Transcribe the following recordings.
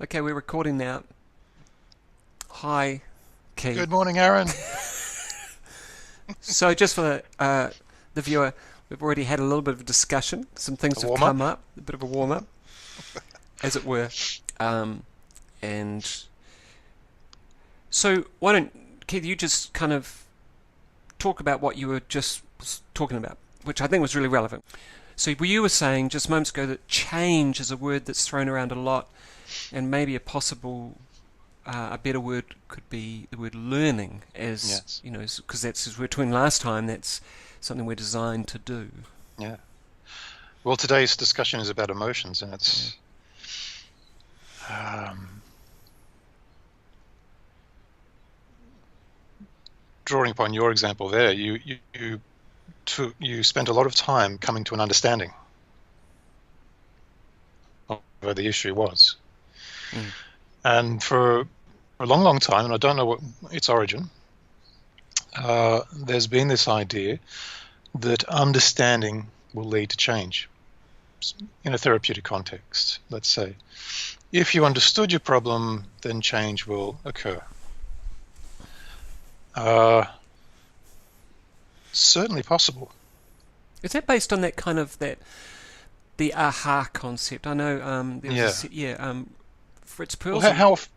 Okay, we're recording now. Hi, Key. Good morning, Aaron. So, just for the viewer, we've already had a little bit of a discussion. Some things A have warm up? come up, a bit of a warm up, as it were. Um, and so, why don't, Keith, you just kind of talk about what you were just talking about, which I think was really relevant. So, you were saying just moments ago that change is a word that's thrown around a lot, and maybe a better word could be the word learning, as Yes. you know, because that's, as we were talking last time, that's something we're designed to do. Yeah. Well, today's discussion is about emotions, and Yeah. it's um, drawing upon your example there. You spent a lot of time coming to an understanding of what the issue was, Mm. and for a long, long time, and I don't know what its origin. There's been this idea that understanding will lead to change in a therapeutic context, let's say. If you understood your problem, then change will occur. Uh, Certainly possible. Is that based on that kind of that the aha concept? I know there was Yeah. Fritz Well, Perls and it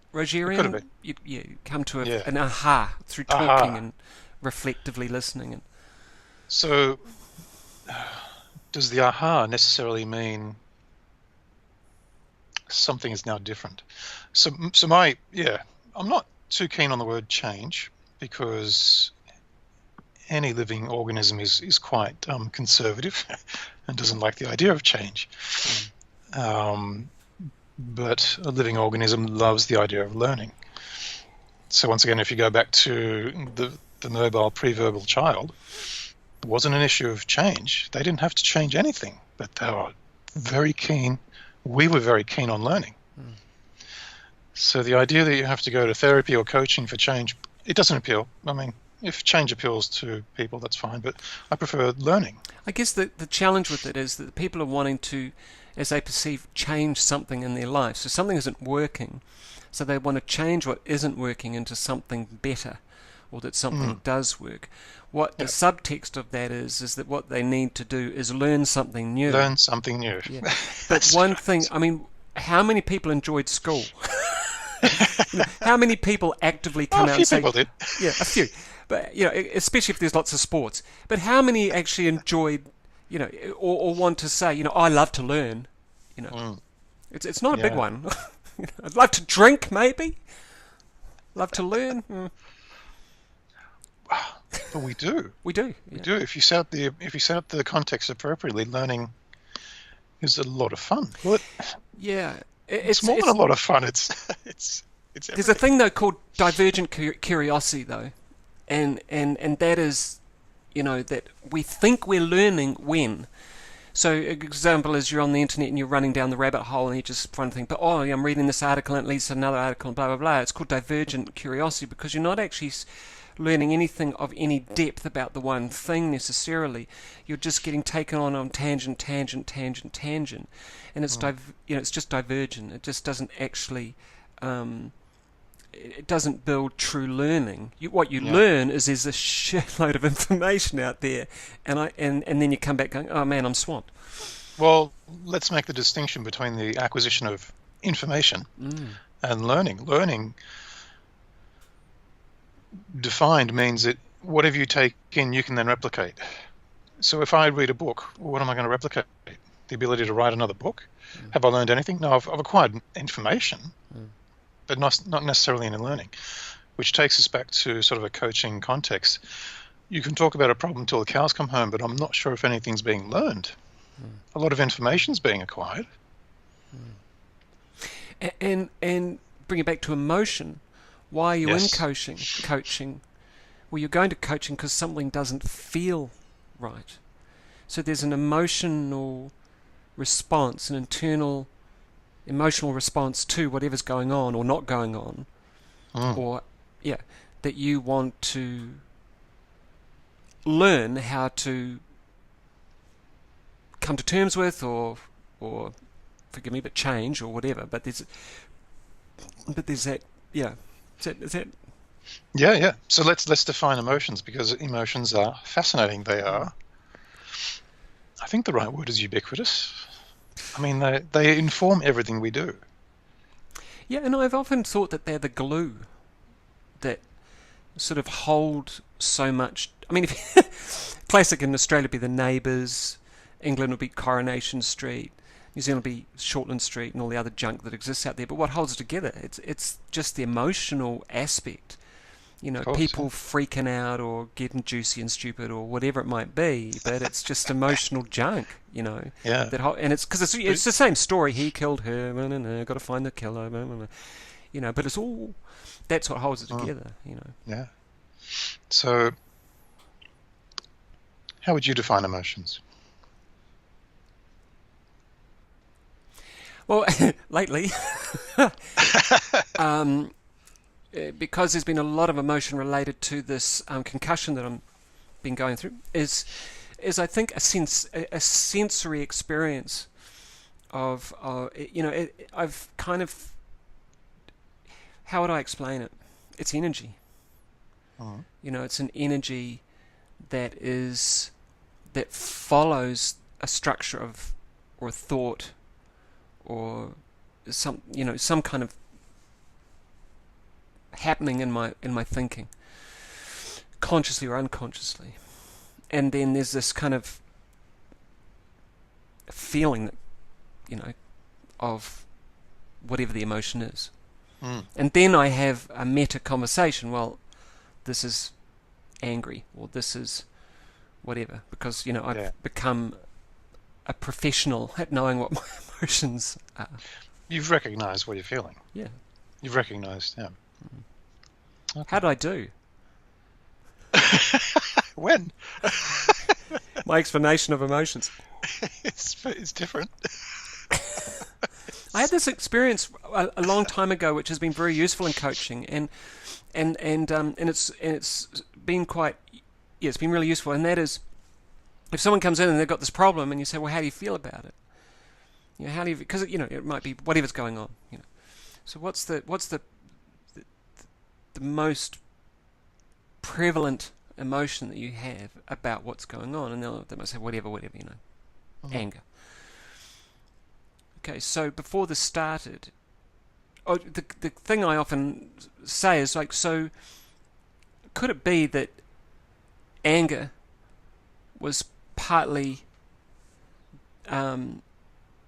could have Rogerian. been. You come to Yeah. an aha through talking Aha. and reflectively listening. And So, does the aha necessarily mean something is now different? So I'm not too keen on the word change because any living organism is quite conservative and doesn't like the idea of change. mm, Um, but a living organism loves the idea of learning. So once again, if you go back to the mobile pre-verbal child, it wasn't an issue of change. They didn't have to change anything, but they were very keen. We were very keen on learning. mm. So the idea that you have to go to therapy or coaching for change, it doesn't appeal. I mean, if change appeals to people, that's fine, but I prefer learning. I guess the challenge with it is that people are wanting to, as they perceive, change something in their life. So something isn't working, so they want to change what isn't working into something better, or that something Mm, does work. What the yeah. subtext of that is that what they need to do is learn something new. Learn something new. Yeah, but That's one thing, right. I mean, how many people enjoyed school? How many people actively Oh, come a out and few say, people did. yeah, a few, but especially if there's lots of sports. But how many actually enjoyed, or want to say, I love to learn. You know, Mm, it's not a big yeah. one. I'd love to drink, maybe. Love to learn. But we do. We do. We Yeah, do. If you set up the context appropriately, learning is a lot of fun. Well, yeah. it's more than a It's lot of fun. It's it's There's a everything. thing though called divergent curiosity though, and that is, that we think we're learning when. So, an example is you're on the internet and you're running down the rabbit hole and you just find a thing, but oh, I'm reading this article and it leads to another article and blah blah blah. It's called divergent curiosity because you're not actually learning anything of any depth about the one thing necessarily. You're just getting taken on tangent, tangent, tangent, tangent, and Mm, it's just divergent. It just doesn't actually. It doesn't build true learning. What you yeah. learn is there's a shitload of information out there, and then you come back going, oh man, I'm swamped. Well, let's make the distinction between the acquisition of information Mm, and learning. Learning defined means that whatever you take in, you can then replicate. So if I read a book, what am I going to replicate? The ability to write another book? mm, Have I learned anything? No, I've acquired information, mm. but not necessarily in learning, which takes us back to sort of a coaching context. You can talk about a problem till the cows come home, but I'm not sure if anything's being learned. A lot of information's being acquired. And bring it back to emotion. Why are you in Yes. coaching? Coaching. Well, you're going to coaching because something doesn't feel right. So there's an emotional response, an internal emotional response to whatever's going on or not going on, Mm, or yeah, that you want to learn how to come to terms with, or forgive me, but change or whatever. But there's But there's that, yeah. Is that Yeah. So let's define emotions, because emotions are fascinating. They are. I think the right word is ubiquitous. I mean, they inform everything we do. yeah, and I've often thought that they're the glue that sort of hold so much. I mean, if classic in Australia would be the Neighbours, England would be Coronation Street, New Zealand would be Shortland Street, and all the other junk that exists out there. But what holds it together? It's just the emotional aspect. You know, Of course, people freaking out or getting juicy and stupid or whatever it might be, but it's just emotional junk. You know, yeah. and it's because it's the same story. He killed her. Got to find the killer. You know, but it's all that's what holds it together. You know. Yeah. So, how would you define emotions? Well, lately, because there's been a lot of emotion related to this concussion that I'm been going through, is I think a sensory experience of I've kind of, how would I explain it? It's energy. You know, it's an energy that follows a structure of or a thought or some kind of happening in my thinking, consciously or unconsciously, and then there's this kind of feeling that of whatever the emotion is, and then I have a meta conversation. Well, this is angry, or this is whatever, because I've become a professional at knowing what my emotions are. You've recognized what you're feeling. Yeah. You've recognized, yeah. Okay. How did I do? When? My explanation of emotions. It's different. I had this experience a long time ago, which has been very useful in coaching, and it's been it's been really useful. And that is, if someone comes in and they've got this problem, and you say, well, how do you feel about it? You know, how do you? Because it might be whatever's going on. So what's the most prevalent emotion that you have about what's going on? And they might say whatever, anger. Okay, so before this started, the thing I often say is so could it be that anger was partly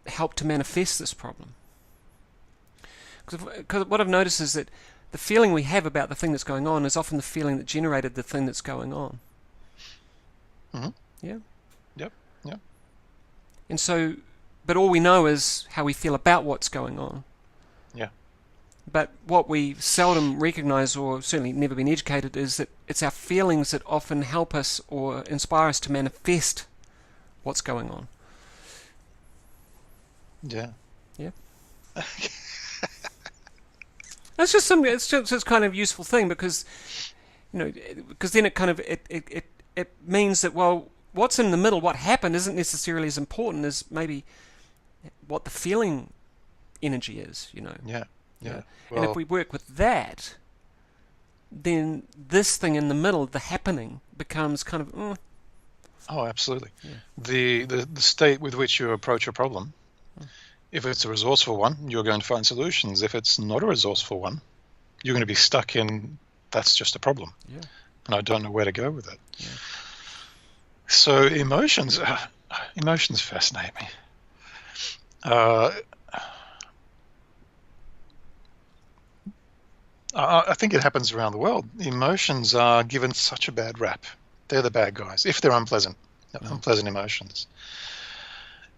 helped to manifest this problem? Because what I've noticed is that the feeling we have about the thing that's going on is often the feeling that generated the thing that's going on. Mm-hmm. Yeah? Yep. And so, but all we know is how we feel about what's going on. Yeah. But what we seldom recognize, or certainly never been educated, is that it's our feelings that often help us or inspire us to manifest what's going on. Yeah. Yeah. That's just something. It's just kind of useful thing, because because then it kind of it means that, well, what's in the middle, what happened, isn't necessarily as important as maybe what the feeling energy is. Yeah. Well, and Well, if we work with that, then this thing in the middle, the happening, becomes kind of. oh, absolutely. Yeah. The state with which you approach a problem. If it's a resourceful one, you're going to find solutions. If it's not a resourceful one, you're going to be stuck in, that's just a problem. Yeah. And I don't know where to go with it. Yeah. So emotions fascinate me. I think it happens around the world. Emotions are given such a bad rap. They're the bad guys, if they're unpleasant emotions.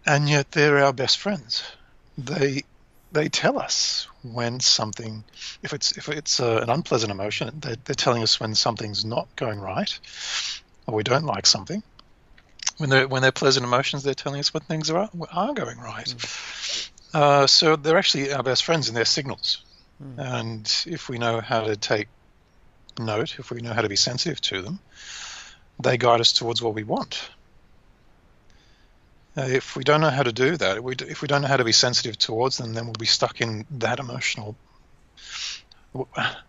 And yet they're our best friends. They tell us when something, if it's an unpleasant emotion, they're telling us when something's not going right, or we don't like something. When they're pleasant emotions, they're telling us when things are going right. So they're actually our best friends, and they're signals. And if we know how to take note, if we know how to be sensitive to them, they guide us towards what we want. If we don't know how to do that, if we don't know how to be sensitive towards them, then we'll be stuck in that emotional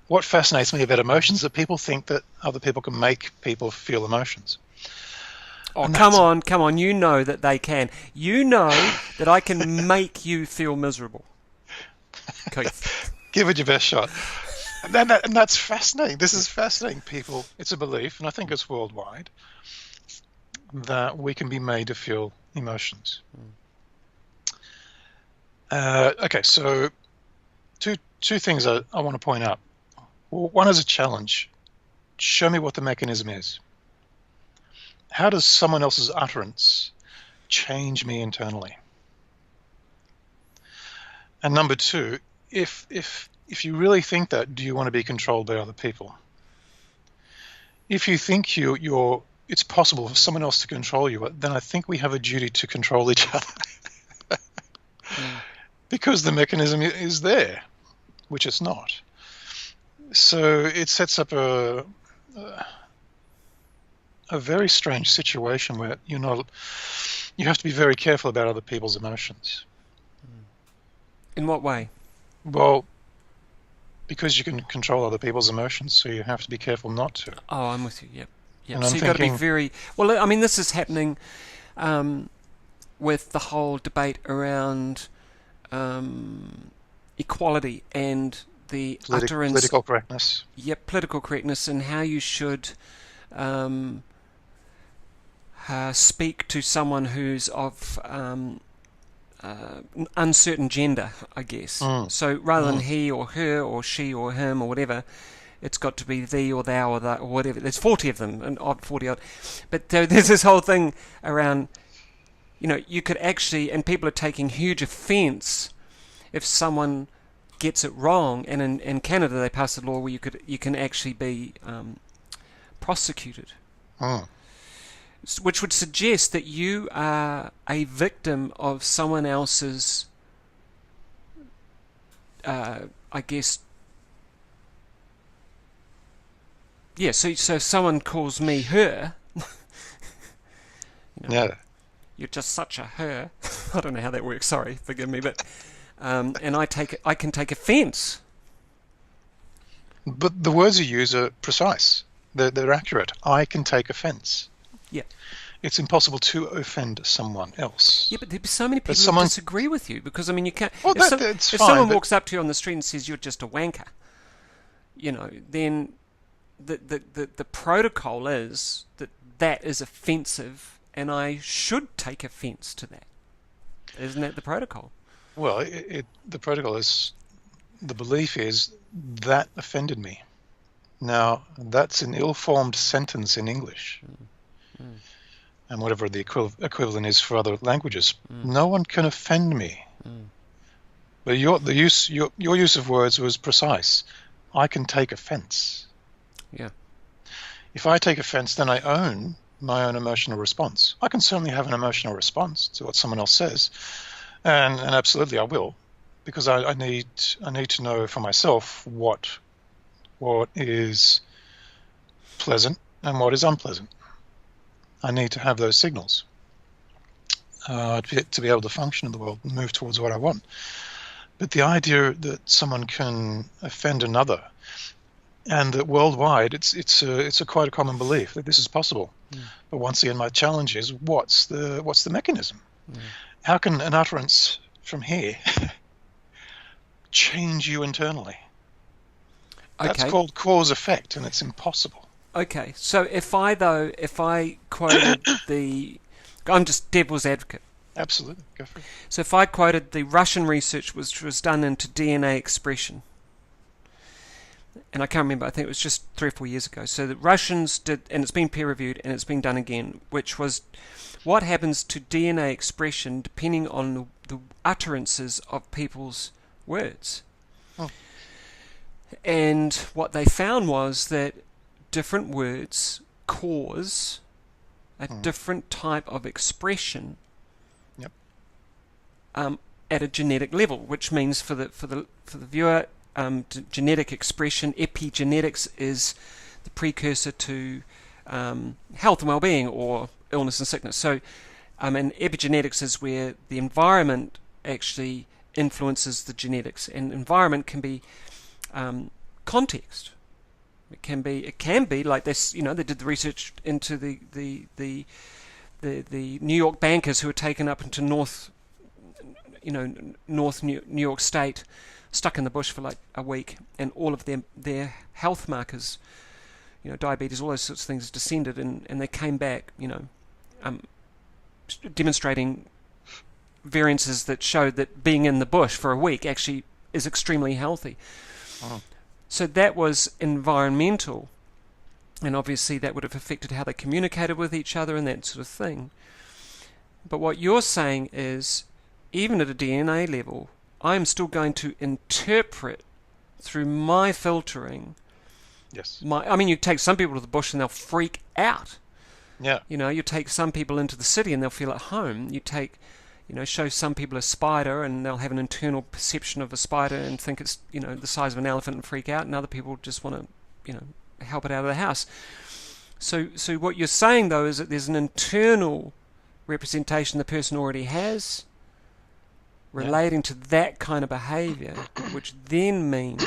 what fascinates me about emotions is that people think that other people can make people feel emotions. Oh, And come that's, on, come on. You know that they can. You know that I can make you feel miserable. Keith. give it your best shot. And that's fascinating. This is fascinating. People, it's a belief, and I think it's worldwide, that we can be made to feel emotions. Okay, so two things I want to point out. Well, one is a challenge. Show me what the mechanism is. How does someone else's utterance change me internally? And number two, if you really think that, do you want to be controlled by other people? If you think it's possible for someone else to control you, then I think we have a duty to control each other. Because the mechanism is there, which it's not. So it sets up a very strange situation where you have to be very careful about other people's emotions. In what way? Well, because you can control other people's emotions, so you have to be careful not to. Oh, I'm with you. Yep. Yep. And So you've got to be very well. I mean, this is happening with the whole debate around equality and the utterance. Political correctness. Yep, political correctness and how you should speak to someone who's of uncertain gender, I guess. So rather than he or her or she or him or whatever, it's got to be thee or thou or that or whatever. There's 40 of them, and 40 odd. But there's this whole thing around, you could actually, and people are taking huge offence if someone gets it wrong. And in Canada they passed a law where you can actually be prosecuted. Which would suggest that you are a victim of someone else's, I guess. Yeah, so if someone calls me her, Yeah. you're just such a her. I don't know how that works. Sorry, forgive me, but and I can take offence. But the words you use are precise. They're accurate. I can take offence. Yeah. It's impossible to offend someone else. Yeah, but there'd be so many people who disagree with you because, I mean, you can't. Well, if someone walks up to you on the street and says you're just a wanker, then the protocol is that is offensive, and I should take offence to that. Isn't that the protocol? Well, the protocol is, the belief is that offended me. Now, that's an ill-formed sentence in English. And whatever the equivalent is for other languages. No one can offend me. But your use of words was precise. I can take offence. Yeah. If I take offence, then I own my own emotional response. I can certainly have an emotional response to what someone else says, and absolutely I will, because I need to know for myself what is pleasant and what is unpleasant. I need to have those signals to be able to function in the world and move towards what I want. But the idea that someone can offend another, and that worldwide it's quite a common belief that this is possible. But once again, my challenge is what's the mechanism? How can an utterance from here change you internally? That's called cause effect, and it's impossible. Okay, so if I quoted I'm just devil's advocate. Absolutely, go for it. So if I quoted the Russian research which was done into DNA expression, and I can't remember, I think it was just 3 or 4 years ago. So the Russians did, and it's been peer reviewed, and it's been done again, which was what happens to DNA expression depending on the utterances of people's words. And what they found was that different words cause a different type of expression at a genetic level, which means for the viewer, genetic expression, epigenetics, is the precursor to health and well-being or illness and sickness. So, and epigenetics is where the environment actually influences the genetics, and environment can be context. It can be like this. They did the research into the New York bankers who were taken up into North New York State, stuck in the bush for like a week, and all of their health markers, diabetes, all those sorts of things descended, and they came back, demonstrating variances that showed that being in the bush for a week actually is extremely healthy. Oh. So that was environmental, and obviously that would have affected how they communicated with each other and that sort of thing. But what you're saying is, even at a DNA level, I'm still going to interpret through my filtering. Yes. You take some people to the bush and they'll freak out. Yeah. You take some people into the city and they'll feel at home. You show some people a spider and they'll have an internal perception of a spider and think it's, the size of an elephant and freak out, and other people just want to, help it out of the house. So what you're saying, though, is that there's an internal representation the person already has relating to that kind of behavior, which then means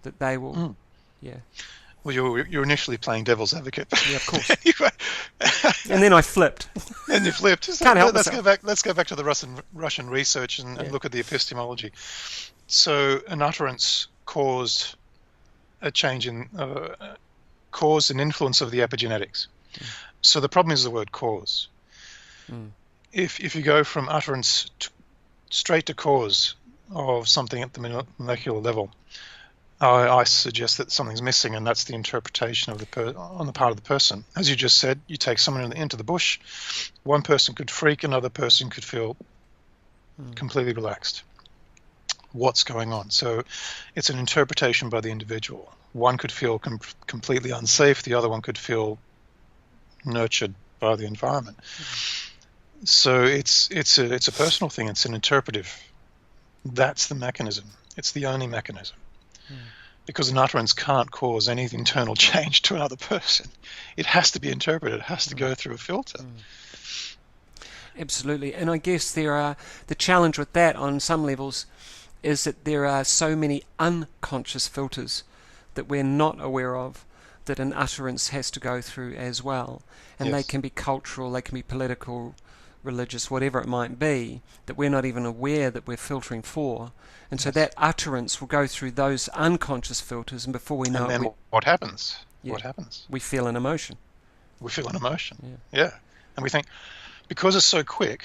that they will, Well, you're initially playing devil's advocate. Yeah, of course. And then I flipped. And you flipped. So Can't help let's myself. Let's go back to the Russian research and look at the epistemology. So an utterance caused a change in caused an influence of the epigenetics. So the problem is the word cause. If you go from utterance straight to cause of something at the molecular level, I suggest that something's missing, and that's the interpretation of on the part of the person. As you just said, you take someone into the bush, one person could freak, another person could feel completely relaxed. What's going on? So it's an interpretation by the individual. One could feel completely unsafe, the other one could feel nurtured by the environment. So it's a personal thing. It's an interpretive. That's the mechanism. It's the only mechanism. Because an utterance can't cause any internal change to another person. It has to be interpreted. It has to go through a filter. Absolutely. And I guess the challenge with that on some levels is that there are so many unconscious filters that we're not aware of that an utterance has to go through as well. And they can be cultural, they can be political, religious, whatever it might be, that we're not even aware that we're filtering for. And so that utterance will go through those unconscious filters, and before we know and then what happens? What happens? We feel an emotion. We feel an emotion. Yeah. And we think, because it's so quick,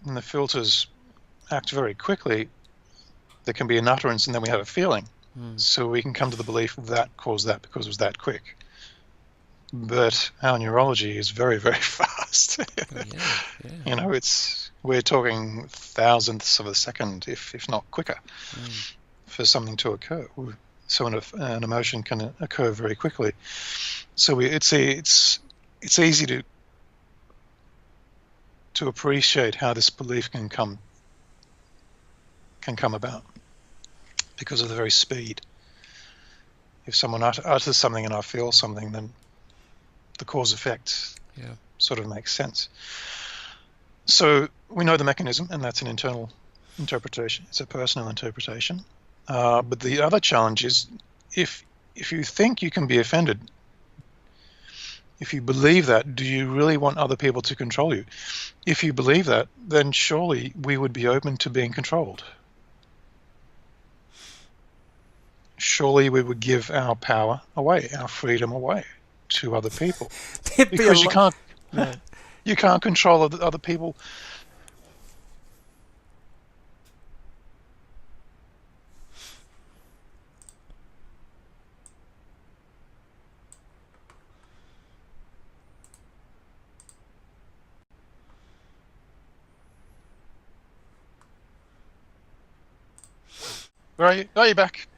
and the filters act very quickly, there can be an utterance and then we have a feeling. So we can come to the belief that caused that because it was that quick. But our neurology is very, very fast. We're talking thousandths of a second, if not quicker, for something to occur. So an emotion can occur very quickly. So it's easy to appreciate how this belief can come about because of the very speed. If someone utters something and I feel something, then the cause effect sort of makes sense. So we know the mechanism, and that's an internal interpretation. It's a personal interpretation. But the other challenge is if you think you can be offended, if you believe that, do you really want other people to control you? If you believe that, then surely we would be open to being controlled. Surely we would give our power away, our freedom away to other people. Because you can't control other people. Where are you? Are you back?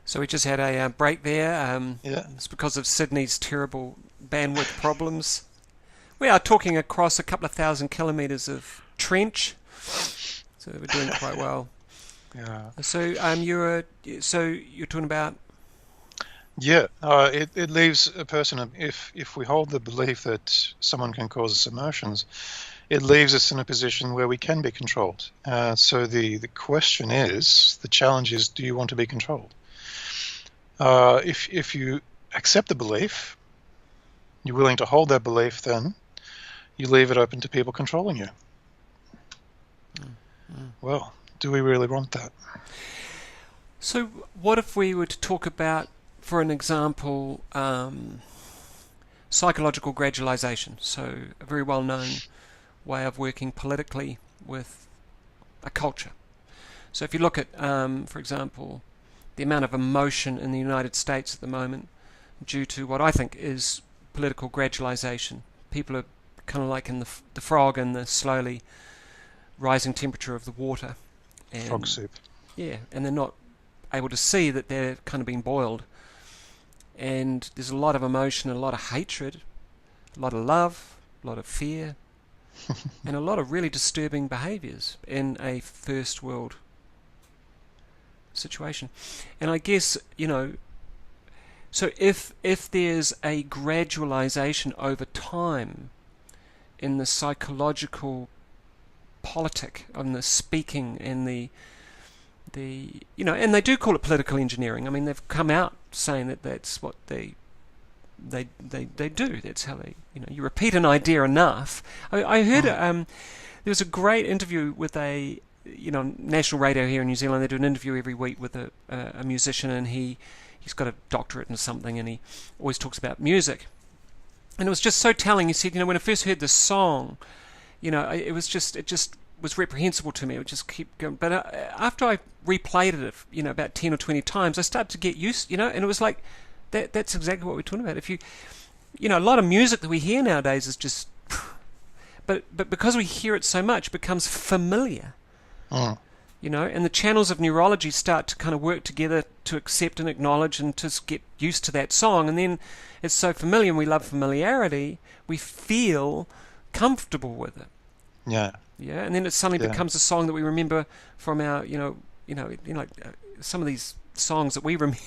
So we just had a break there. Yeah. It's because of Sydney's terrible bandwidth problems. We are talking across a couple of 1,000 kilometres of trench, so we're doing quite well. Yeah. So you're talking about. Yeah, it leaves a person, if we hold the belief that someone can cause us emotions, it leaves us in a position where we can be controlled. So the question is, the challenge is, do you want to be controlled? If you accept the belief, you're willing to hold that belief, then you leave it open to people controlling you. Well, do we really want that? So what if we were to talk about, for an example, psychological gradualization? So a very well-known way of working politically with a culture. So if you look at, for example, the amount of emotion in the United States at the moment due to what I think is political gradualization. People are kind of like in the frog and the slowly rising temperature of the water. And, Frog soup. yeah, and they're not able to see that they're kind of being boiled. And there's a lot of emotion, a lot of hatred, a lot of love, a lot of fear, and a lot of really disturbing behaviours in a first world situation. And I guess, so if there's a gradualization over time in the psychological politic, on the speaking and the and they do call it political engineering. I mean, they've come out saying that that's what they do. That's how they, you repeat an idea enough. I heard there was a great interview with a national radio here in New Zealand. They do an interview every week with a musician, and he's got a doctorate in something, and he always talks about music. And it was just so telling. He said, when I first heard this song, it just was reprehensible to me. It would just keep going. But after I replayed it, about 10 or 20 times, I started to get used, and it was like, that's exactly what we're talking about. If a lot of music that we hear nowadays is just, but because we hear it so much, it becomes familiar. Mm. And the channels of neurology start to kind of work together to accept and acknowledge and to get used to that song. And then it's so familiar, and we love familiarity, we feel comfortable with it. Yeah. Yeah, and then it suddenly becomes a song that we remember from our, some of these songs that we remember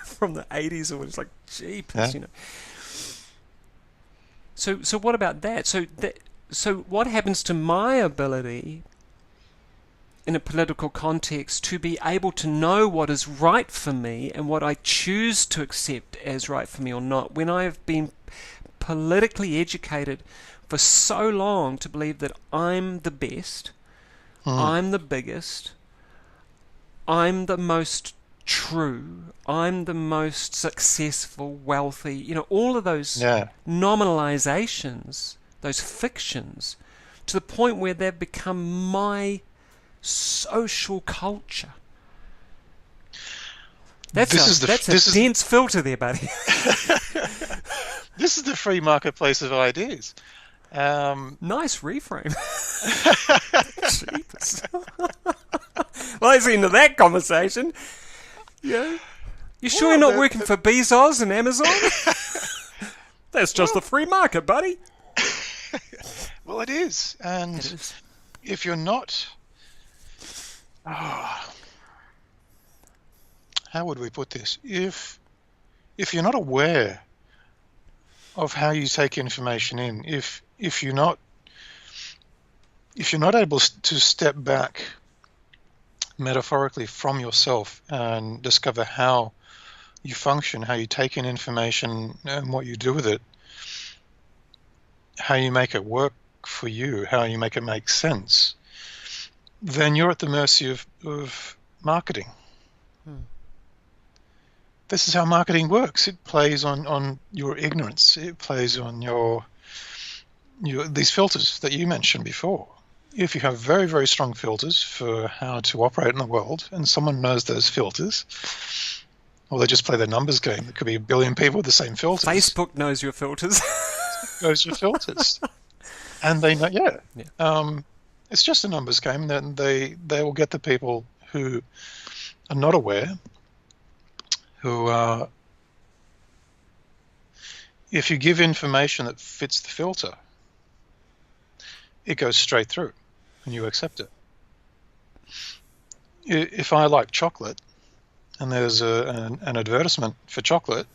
from the 80s, or it's like, jeepers, So what about that? So what happens to my ability in a political context to be able to know what is right for me and what I choose to accept as right for me or not, when I have been politically educated for so long to believe that I'm the best, I'm the biggest, I'm the most true, I'm the most successful, wealthy, all of those nominalizations, those fictions, to the point where they've become my social culture. That's a dense filter there, buddy. This is the free marketplace of ideas. Nice reframe. Well, that's the end of that conversation. Yeah. You sure you're not working for Bezos and Amazon? That's just the free market, buddy. Well, it is. And it is. If you're not... how would we put this? If you're not aware of how you take information in, if you're not able to step back metaphorically from yourself and discover how you function, how you take in information and what you do with it, how you make it work for you, how you make it make sense, then you're at the mercy of marketing. This is how marketing works. It plays on your ignorance. It plays on your these filters that you mentioned before. If you have very, very strong filters for how to operate in the world, and someone knows those filters, or they just play their numbers game. There could be a billion people with the same filters. Facebook knows your filters. Knows your filters. And they know, it's just a numbers game. Then they will get the people who are not aware, who are, if you give information that fits the filter, it goes straight through and you accept it. If I like chocolate and there's an advertisement for chocolate,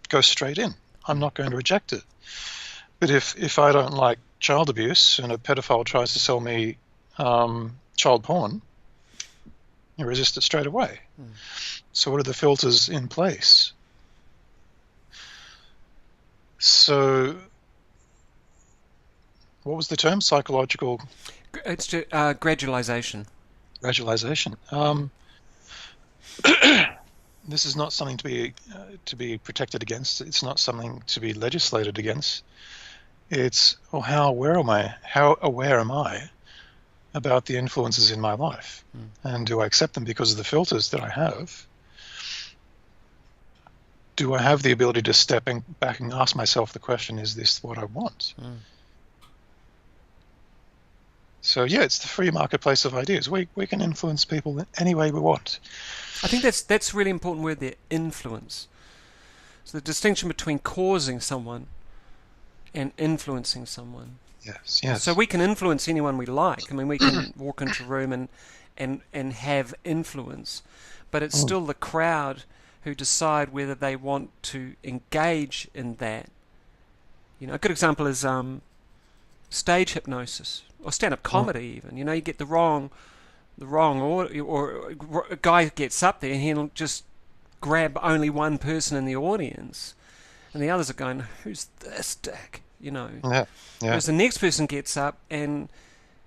it goes straight in. I'm not going to reject it. But if I don't like child abuse and a pedophile tries to sell me child porn, You resist it straight away. Mm. So what are the filters in place? So what was the term? Psychological It's gradualization. gradualization. This is not something to be protected against. It's not something to be legislated against. It's, well, how aware am I? How aware am I about the influences in my life? Mm. And do I accept them because of the filters that I have? Do I have the ability to step back and ask myself the question, is this what I want? Mm. So yeah, it's the free marketplace of ideas. We can influence people any way we want. I think that's a really important word there, influence. So the distinction between causing someone and influencing someone. Yes, yes. So we can influence anyone we like. I mean, we can walk into a room and have influence, but it's still the crowd who decide whether they want to engage in that. You know, a good example is stage hypnosis or stand-up comedy. Even, you know, you get the wrong or a guy gets up there and he'll just grab only one person in the audience, and the others are going, "Who's this dick?" You know. Yeah, yeah. Whereas the next person gets up and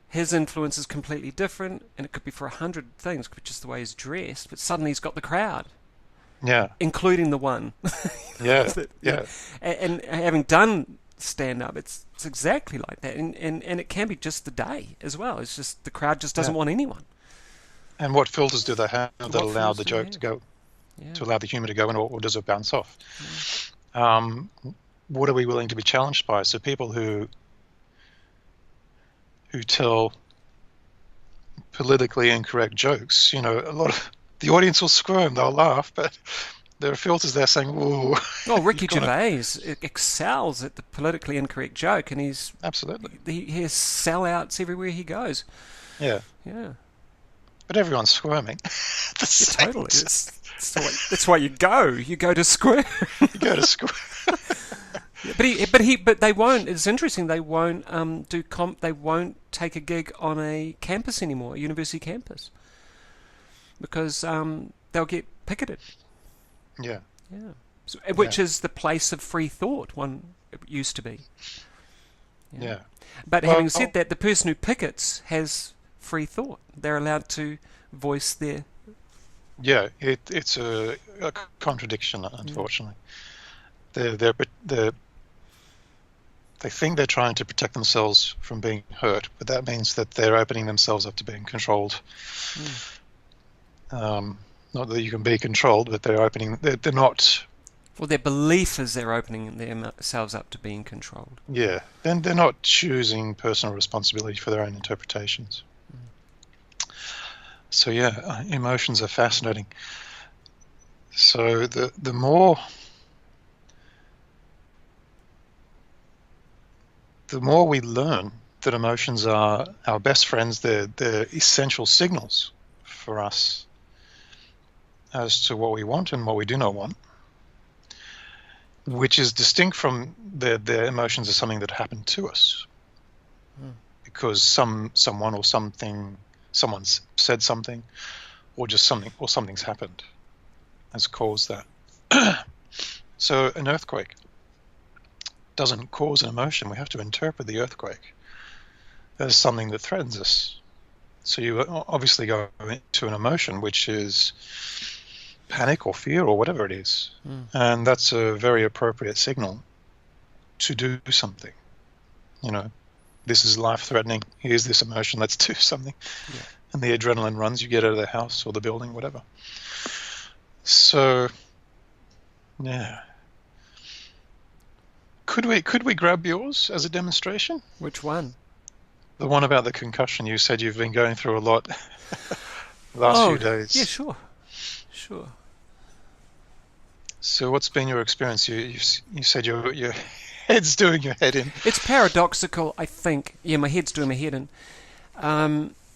his influence is completely different, and it could be for 100 things, it could be just the way he's dressed, but suddenly he's got the crowd. Yeah. Including the one. Yeah. Yeah. And having done stand-up, it's exactly like that. And it can be just the day as well. It's just the crowd just doesn't want anyone. And what filters do they have that allow the joke to go, to allow the humour to go in, or does it bounce off? Yeah. What are we willing to be challenged by? So people who tell politically incorrect jokes, you know, a lot of the audience will squirm, they'll laugh, but there are filters there saying, "Whoa." Well, Ricky Gervais excels at the politically incorrect joke, and absolutely he has sellouts everywhere he goes. Yeah. Yeah. But everyone's squirming. Totally. That's why you go. You go to squirm. You go to squirm. But they won't. It's interesting. They won't They won't take a gig on a campus anymore, a university campus, because they'll get picketed. Yeah. Yeah. So, which is the place of free thought. It used to be. Yeah. But having said that, the person who pickets has free thought. They're allowed to voice their. Yeah, it's a contradiction, unfortunately. They think they're trying to protect themselves from being hurt, but that means that they're opening themselves up to being controlled. Not that you can be controlled, but they're opening. They're not. Well, their belief is they're opening themselves up to being controlled. Yeah, then they're not choosing personal responsibility for their own interpretations. So yeah, emotions are fascinating. So the more we learn that emotions are our best friends, they're essential signals for us as to what we want and what we do not want, which is distinct from their emotions as something that happened to us. Because someone or something, someone's said something, or just something's happened has caused that. So an earthquake doesn't cause an emotion. We have to interpret the earthquake as something that threatens us. So you obviously go into an emotion, which is panic or fear or whatever it is. And that's a very appropriate signal to do something. You know, this is life-threatening. Here's this emotion. Let's do something. Yeah. And the adrenaline runs. You get out of the house or the building, whatever. So, yeah. Could we grab yours as a demonstration? Which one? The one about the concussion. You said you've been going through a lot the last few days. Yeah, sure. So what's been your experience? You said your head's doing your head in. It's paradoxical, I think. Yeah, my head's doing my head in.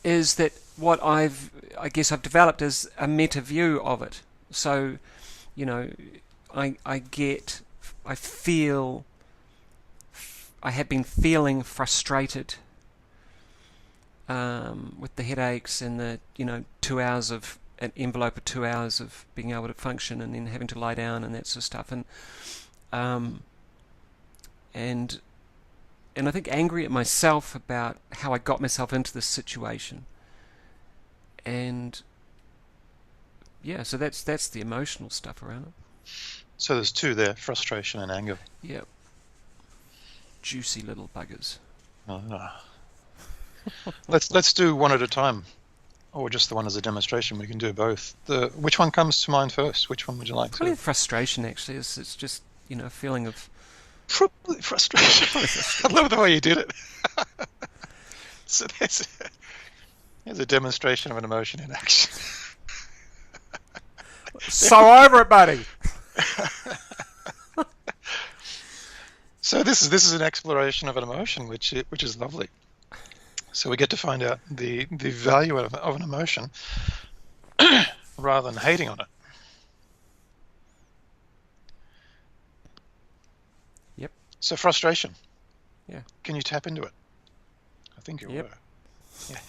Is that what I guess I've developed is a meta view of it. So, you know, I have been feeling frustrated with the headaches and the 2 hours of an envelope of 2 hours of being able to function, and then having to lie down and that sort of stuff, um, and I think angry at myself about how I got myself into this situation. And yeah, so that's the emotional stuff around it. So there's two there: frustration and anger. Yeah, juicy little buggers. Let's do one at a time, or just the one as a demonstration. We can do both. Which one comes to mind first? Which one would you like Probably to? the frustration, actually. It's just, a feeling of... Probably frustration. Probably frustration. I love the way you did it. So there's a demonstration of an emotion in action. So over it, buddy! So this is an exploration of an emotion, which is lovely. So we get to find out the value of an emotion rather than hating on it. Yep. So frustration. Yeah. Can you tap into it? I think you Yep. were. Yeah.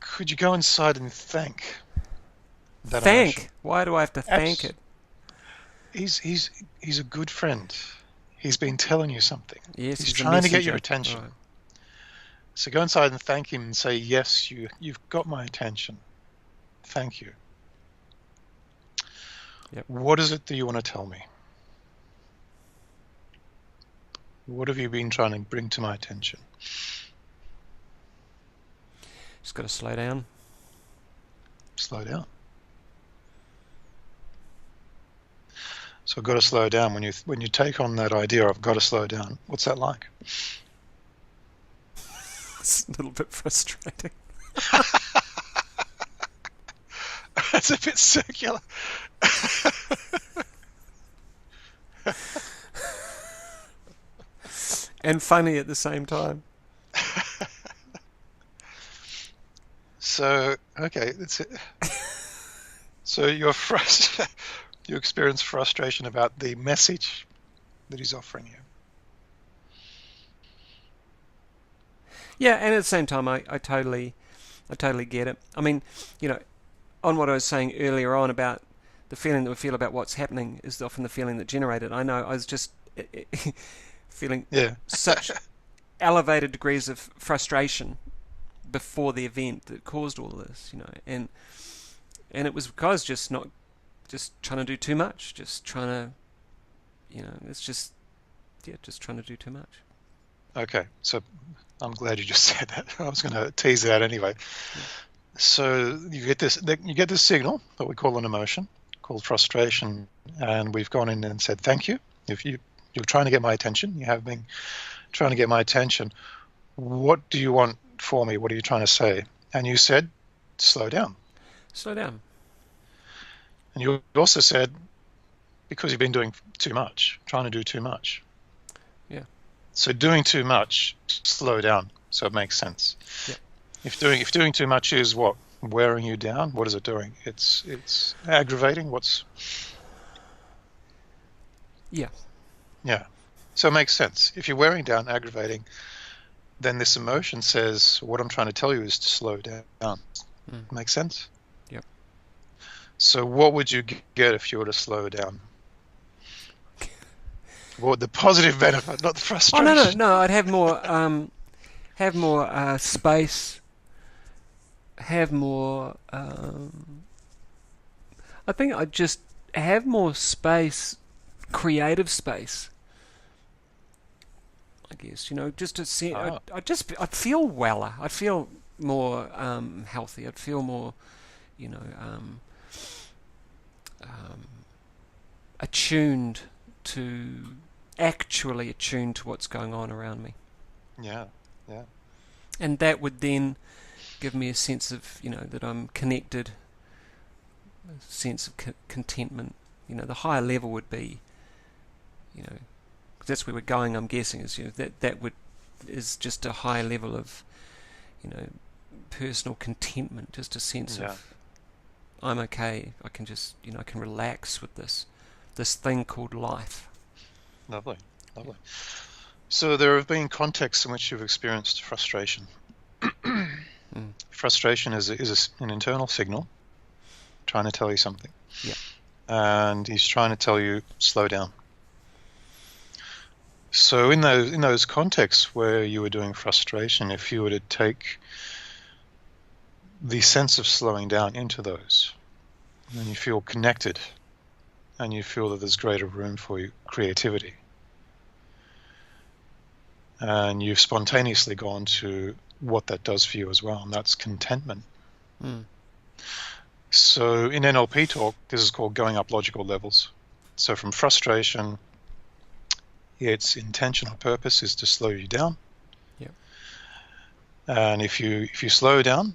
Could you go inside and thank that emotion? Thank? Why do I have to thank it? He's a good friend. He's been telling you something. Yes, he's he's a trying to get your messenger. attention. Right. So go inside and thank him and say, yes, you've got my attention. Thank you. Yep. What is it that you want to tell me? What have you been trying to bring to my attention? Just got to slow down. Slow down. So I've got to slow down. When you take on that idea, I've got to slow down. What's that like? It's a little bit frustrating. It's a bit circular. And funny at the same time. So, okay, that's it. So you experience frustration about the message that he's offering you. Yeah, and at the same time, I totally get it. I mean, on what I was saying earlier on about the feeling that we feel about what's happening is often the feeling that generated. I know I was just feeling such elevated degrees of frustration before the event that caused all of this, and it was because just trying to do too much, just trying to, it's just trying to do too much. Okay, so I'm glad you just said that. I was going to tease it out anyway. Yeah. So you get this signal that we call an emotion, called frustration, and we've gone in and said thank you. If you're trying to get my attention, you have been trying to get my attention. What do you want for me? What are you trying to say? And you said, slow down. Slow down. And you also said, because you've been doing too much, trying to do too much. Yeah. So doing too much, slow down. So it makes sense. Yeah. If doing too much is what? Wearing you down? What is it doing? It's aggravating. Yeah. Yeah. So it makes sense. If you're wearing down, aggravating, then this emotion says, what I'm trying to tell you is to slow down. Make sense? Yep. So what would you get if you were to slow down? Well, the positive benefit, not the frustration. Oh, no. I'd have more space. Have more. I think I'd just have more space, creative space. I guess just to see. I'd feel weller. I'd feel more healthy. I'd feel more, attuned to what's going on around me. Yeah. And that would then give me a sense of, that I'm connected, a sense of contentment. The higher level would be, because that's where we're going, I'm guessing, is is just a higher level of, personal contentment, just a sense of I'm okay. I can just, I can relax with this thing called life. Lovely. So there have been contexts in which you've experienced frustration. Frustration is an internal signal trying to tell you something. Yeah. And he's trying to tell you, slow down. So in those contexts where you were doing frustration, if you were to take the sense of slowing down into those, then you feel connected and you feel that there's greater room for your creativity. And you've spontaneously gone to what that does for you as well, and that's contentment. So in NLP talk, this is called going up logical levels. So from frustration, its intentional purpose is to slow you down. Yep. And if you slow down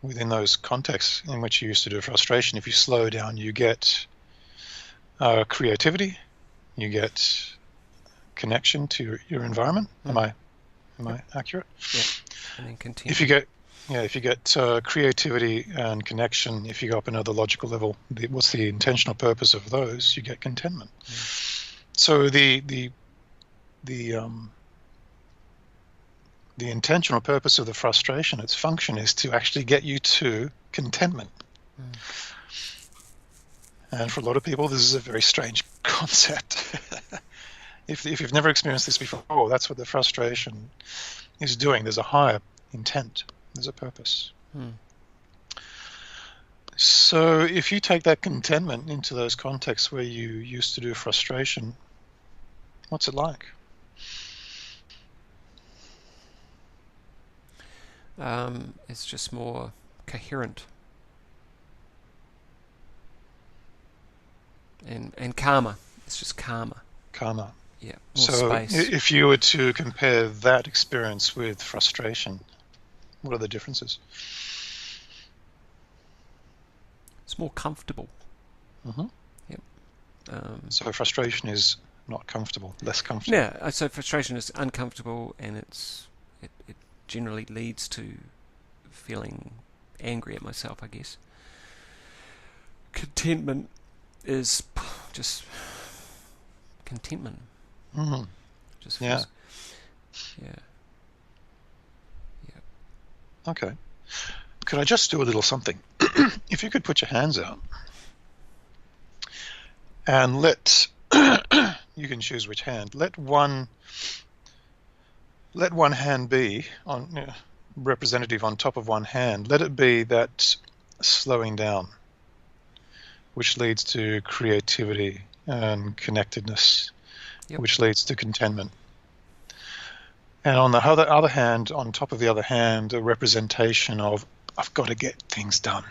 within those contexts in which you used to do frustration, if you slow down, you get creativity, you get connection to your environment. Am I accurate? Yeah. And then continue. If you get creativity and connection, if you go up another logical level, what's the intentional purpose of those? You get contentment. So the intentional purpose of the frustration, its function is to actually get you to contentment. And for a lot of people, this is a very strange concept. If you've never experienced this before, that's what the frustration is doing. There's a higher intent. There's a purpose. So if you take that contentment into those contexts where you used to do frustration, what's it like? It's just more coherent and calmer. It's just calmer. Calmer. Yeah. More So space. if you were to compare that experience with frustration, what are the differences? It's more comfortable. Yep. So frustration is not comfortable, less comfortable. Yeah. So frustration is uncomfortable, and it generally leads to feeling angry at myself, I guess. Contentment is just contentment. Just feels, yeah. Okay. Could I just do a little something? If you could put your hands out and let you can choose which hand. Let one hand be on representative on top of one hand. Let it be that slowing down, which leads to creativity and connectedness, which leads to contentment. And on the other hand, on top of the other hand, a representation of, I've got to get things done.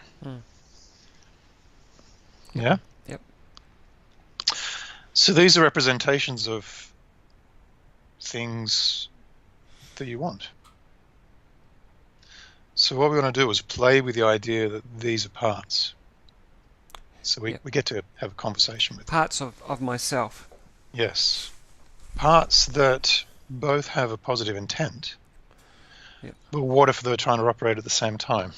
Yeah? Yep. So these are representations of things that you want. So what we want to do is play with the idea that these are parts. So we get to have a conversation with parts of myself. Yes. Parts that both have a positive intent. But what if they're trying to operate at the same time?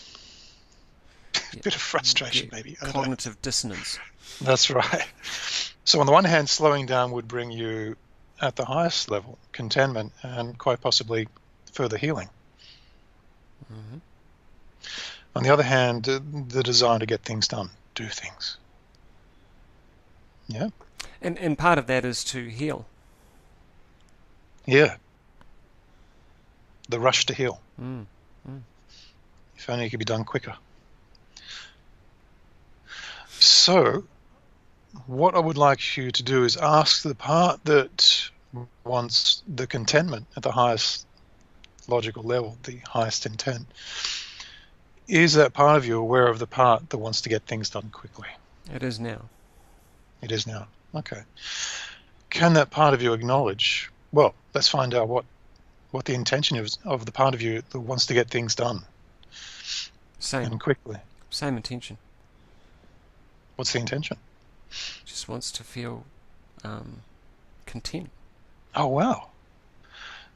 Bit of frustration, maybe. Cognitive dissonance. That's right. So on the one hand, slowing down would bring you at the highest level, contentment, and quite possibly further healing. On the other hand, the desire to get things done, do things. Yeah. And part of that is to heal. Yeah. The rush to heal. If only it could be done quicker. So, what I would like you to do is ask the part that wants the contentment at the highest logical level, the highest intent. Is that part of you aware of the part that wants to get things done quickly? It is now. It is now. Okay. Can that part of you acknowledge, well, let's find out what the intention is of the part of you that wants to get things done. Same. And quickly. Same intention. What's the intention? Just wants to feel content. Oh, wow.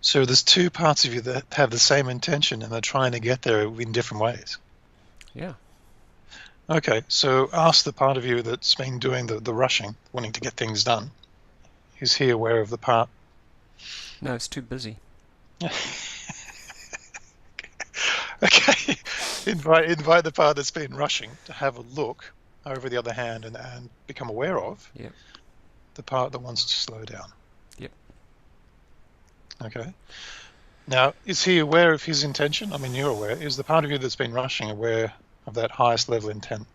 So there's two parts of you that have the same intention and they're trying to get there in different ways. Yeah. Okay, so ask the part of you that's been doing the rushing, wanting to get things done. Is he aware of the part? No, it's too busy. Okay. invite the part that's been rushing to have a look over the other hand and become aware of Yep. the part that wants to slow down. Yep. Okay. Now, is he aware of his intention? I mean, you're aware. Is the part of you that's been rushing aware of that highest level intent?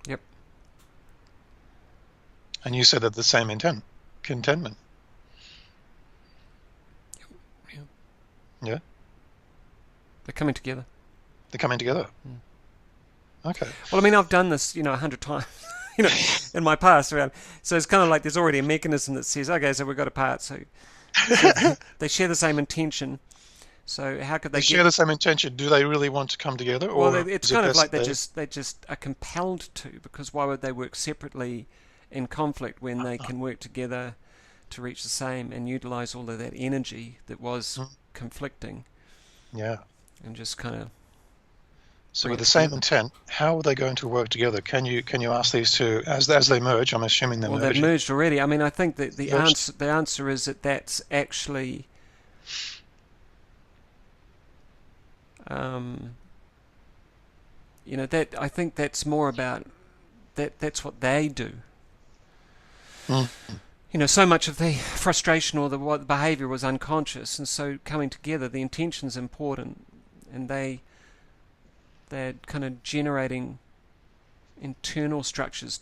Yep. And you said that the same contentment. Yep. Yeah. They're coming together. They're coming together. Okay. Well, I mean, I've done this, 100 times, in my past. So it's kind of like there's already a mechanism that says, okay, so we've got a part. So they share the same intention. So how could they share the same intention? Do they really want to come together? Well, or it's kind of like they just are compelled to, because why would they work separately in conflict when they can work together to reach the same and utilize all of that energy that was conflicting? Yeah. And just kind of. So with the same intent, how are they going to work together? Can you ask these two as they merge? I'm assuming they're merging. Well, they've merged already. I mean, I think that the answer is that that's actually that I think that's more about that's what they do. So much of the frustration or the behavior was unconscious, and so coming together, the intention's important, and they're kind of generating internal structures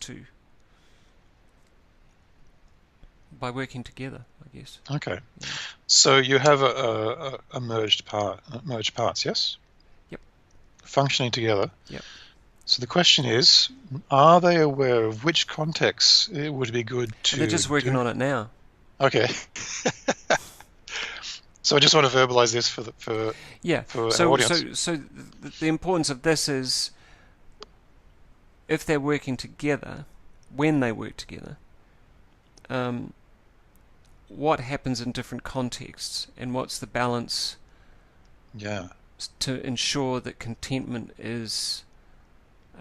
by working together, I guess. Okay. Yeah. So you have a merged parts, yes? Yep. Functioning together. Yep. So the question is, are they aware of which contexts it would be good to... And they're just working on it now. Okay. So I just want to verbalize this for our audience. So the importance of this is, if they're working together, when they work together, what happens in different contexts, and what's the balance to ensure that contentment is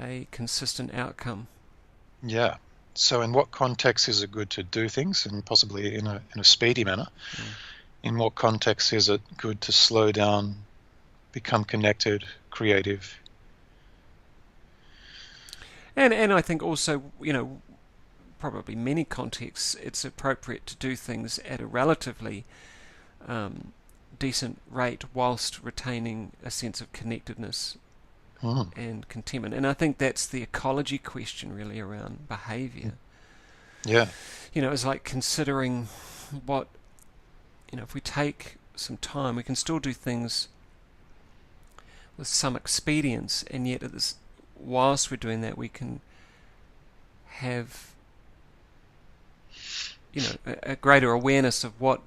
a consistent outcome. Yeah. So in what context is it good to do things, and possibly in a speedy manner? In what context is it good to slow down, become connected, creative? And I think also, probably many contexts, it's appropriate to do things at a relatively decent rate whilst retaining a sense of connectedness and contentment. And I think that's the ecology question really around behaviour. Yeah. It's like considering what, if we take some time, we can still do things with some expedience, and yet whilst we're doing that, we can have a greater awareness of what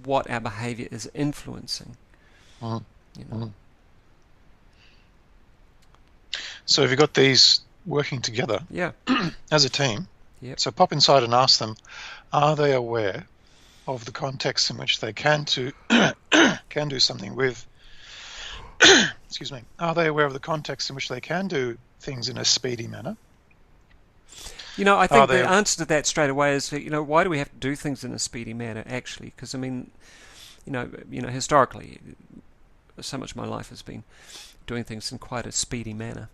our behaviour is influencing. So have you got these working together as a team? Yep. So pop inside and ask them, are they aware of the context in which they can do something with excuse me, are they aware of the context in which they can do things in a speedy manner? I think the answer to that straight away is, why do we have to do things in a speedy manner, actually? Because, I mean, historically, so much of my life has been doing things in quite a speedy manner.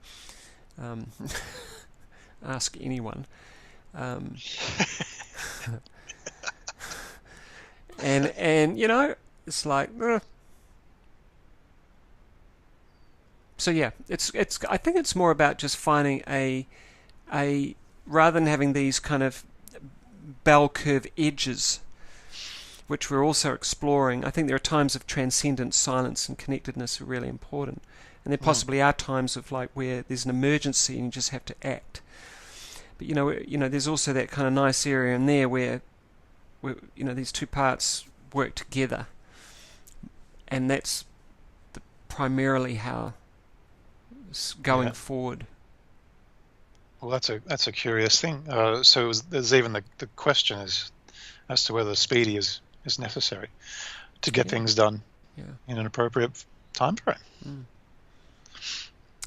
Ask anyone. And it's like... So yeah, it's. I think it's more about just finding a rather than having these kind of bell curve edges, which we're also exploring. I think there are times of transcendent silence and connectedness are really important, and there possibly are times of like where there's an emergency and you just have to act. But there's also that kind of nice area in there where these two parts work together, and that's primarily how it's going forward. Well, that's a curious thing. So there's even the question as to whether speedy is necessary to get things done in an appropriate time frame.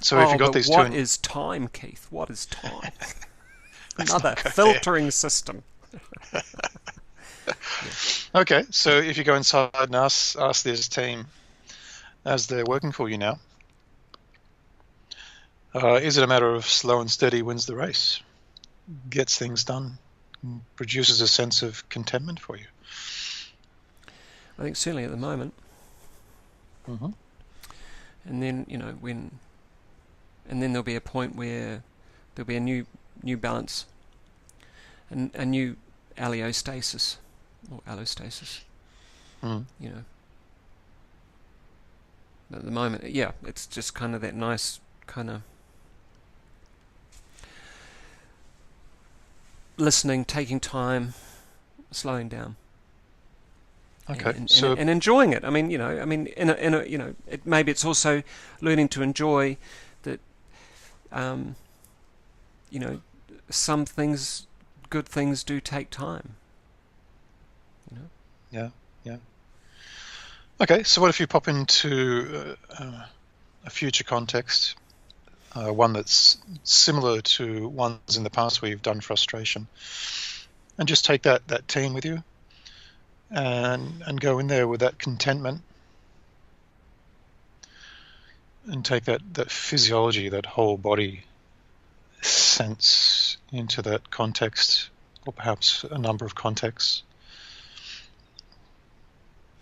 So if you got these what is time, Keith? What is time? Another filtering system. Yeah. Okay, so if you go inside and ask this team as they're working for you now, is it a matter of slow and steady wins the race, gets things done, produces a sense of contentment for you? I think certainly at the moment. Mm-hmm. And then, and then there'll be a point where there'll be a new balance, and a new allostasis or allostasis. Mm. At the moment, yeah, it's just kind of that nice kind of listening, taking time, slowing down. Okay, And enjoying it. I mean, maybe it's also learning to enjoy that. Some things, good things, do take time. Yeah, yeah. Okay, so what if you pop into a future context, one that's similar to ones in the past where you've done frustration, and just take that team with you, and go in there with that contentment, and take that physiology, that whole body sense into that context, or perhaps a number of contexts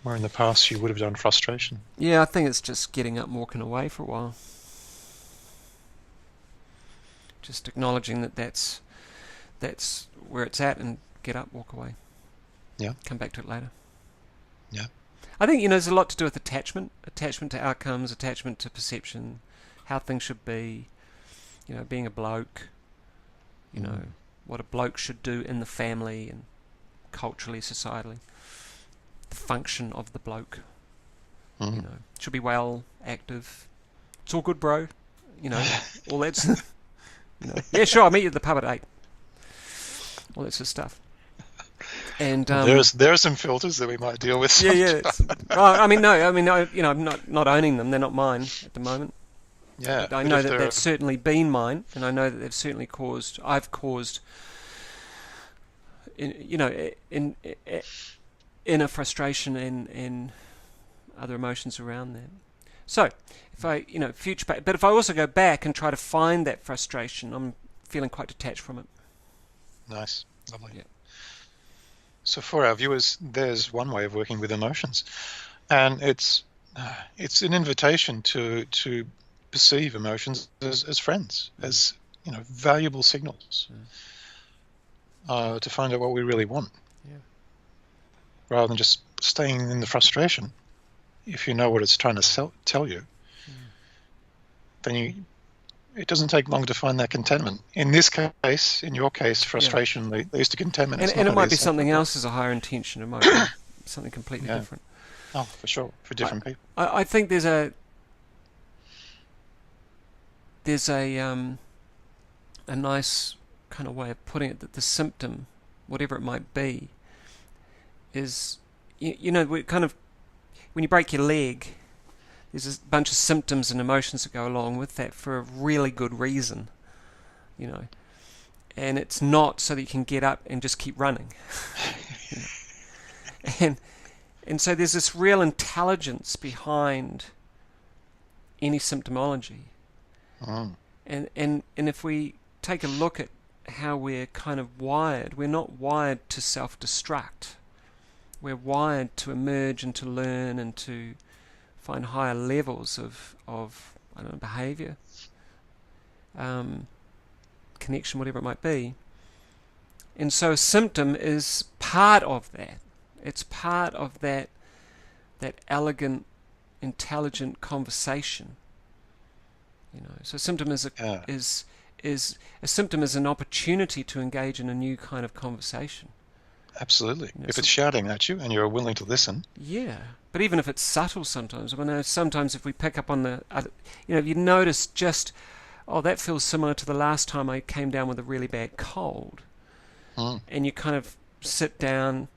where in the past you would have done frustration. Yeah, I think it's just getting up and walking away for a while. Just acknowledging that's where it's at, and get up, walk away. Yeah. Come back to it later. Yeah. I think, there's a lot to do with attachment to outcomes, attachment to perception, how things should be, being a bloke, what a bloke should do in the family and culturally, societally, the function of the bloke, should be well, active, it's all good, bro, all that's, yeah, sure, I'll meet you at the pub at 8, all that sort of stuff. And there are some filters that we might deal with. Yeah. I'm not owning them. They're not mine at the moment. Yeah, but I know that they've certainly been mine, and I know that they've certainly I've caused, in inner frustration and other emotions around that. So, if I, but if I also go back and try to find that frustration, I'm feeling quite detached from it. Nice, lovely. Yeah. So for our viewers, there's one way of working with emotions, and it's an invitation to perceive emotions as friends, as valuable signals, to find out what we really want, rather than just staying in the frustration. If you know what it's trying to tell you, then it doesn't take long to find that contentment. In this case, in your case, frustration leads to contentment. And it might be something else as a higher intention. It might be something completely different. Oh, for sure, for different people. I think there's a nice kind of way of putting it, that the symptom, whatever it might be, is we kind of, when you break your leg, there's a bunch of symptoms and emotions that go along with that for a really good reason, and it's not so that you can get up and just keep running. And so there's this real intelligence behind any symptomology. And if we take a look at how we're kind of wired, we're not wired to self-destruct. We're wired to emerge and to learn and to find higher levels of I don't know, behaviour, connection, whatever it might be. And so a symptom is part of that. It's part of that elegant, intelligent conversation. So a symptom is a symptom is an opportunity to engage in a new kind of conversation. Absolutely. If it's shouting at you and you're willing to listen. Yeah. But even if it's subtle sometimes, I know sometimes if we pick up on if you notice just, that feels similar to the last time I came down with a really bad cold. And you kind of sit down,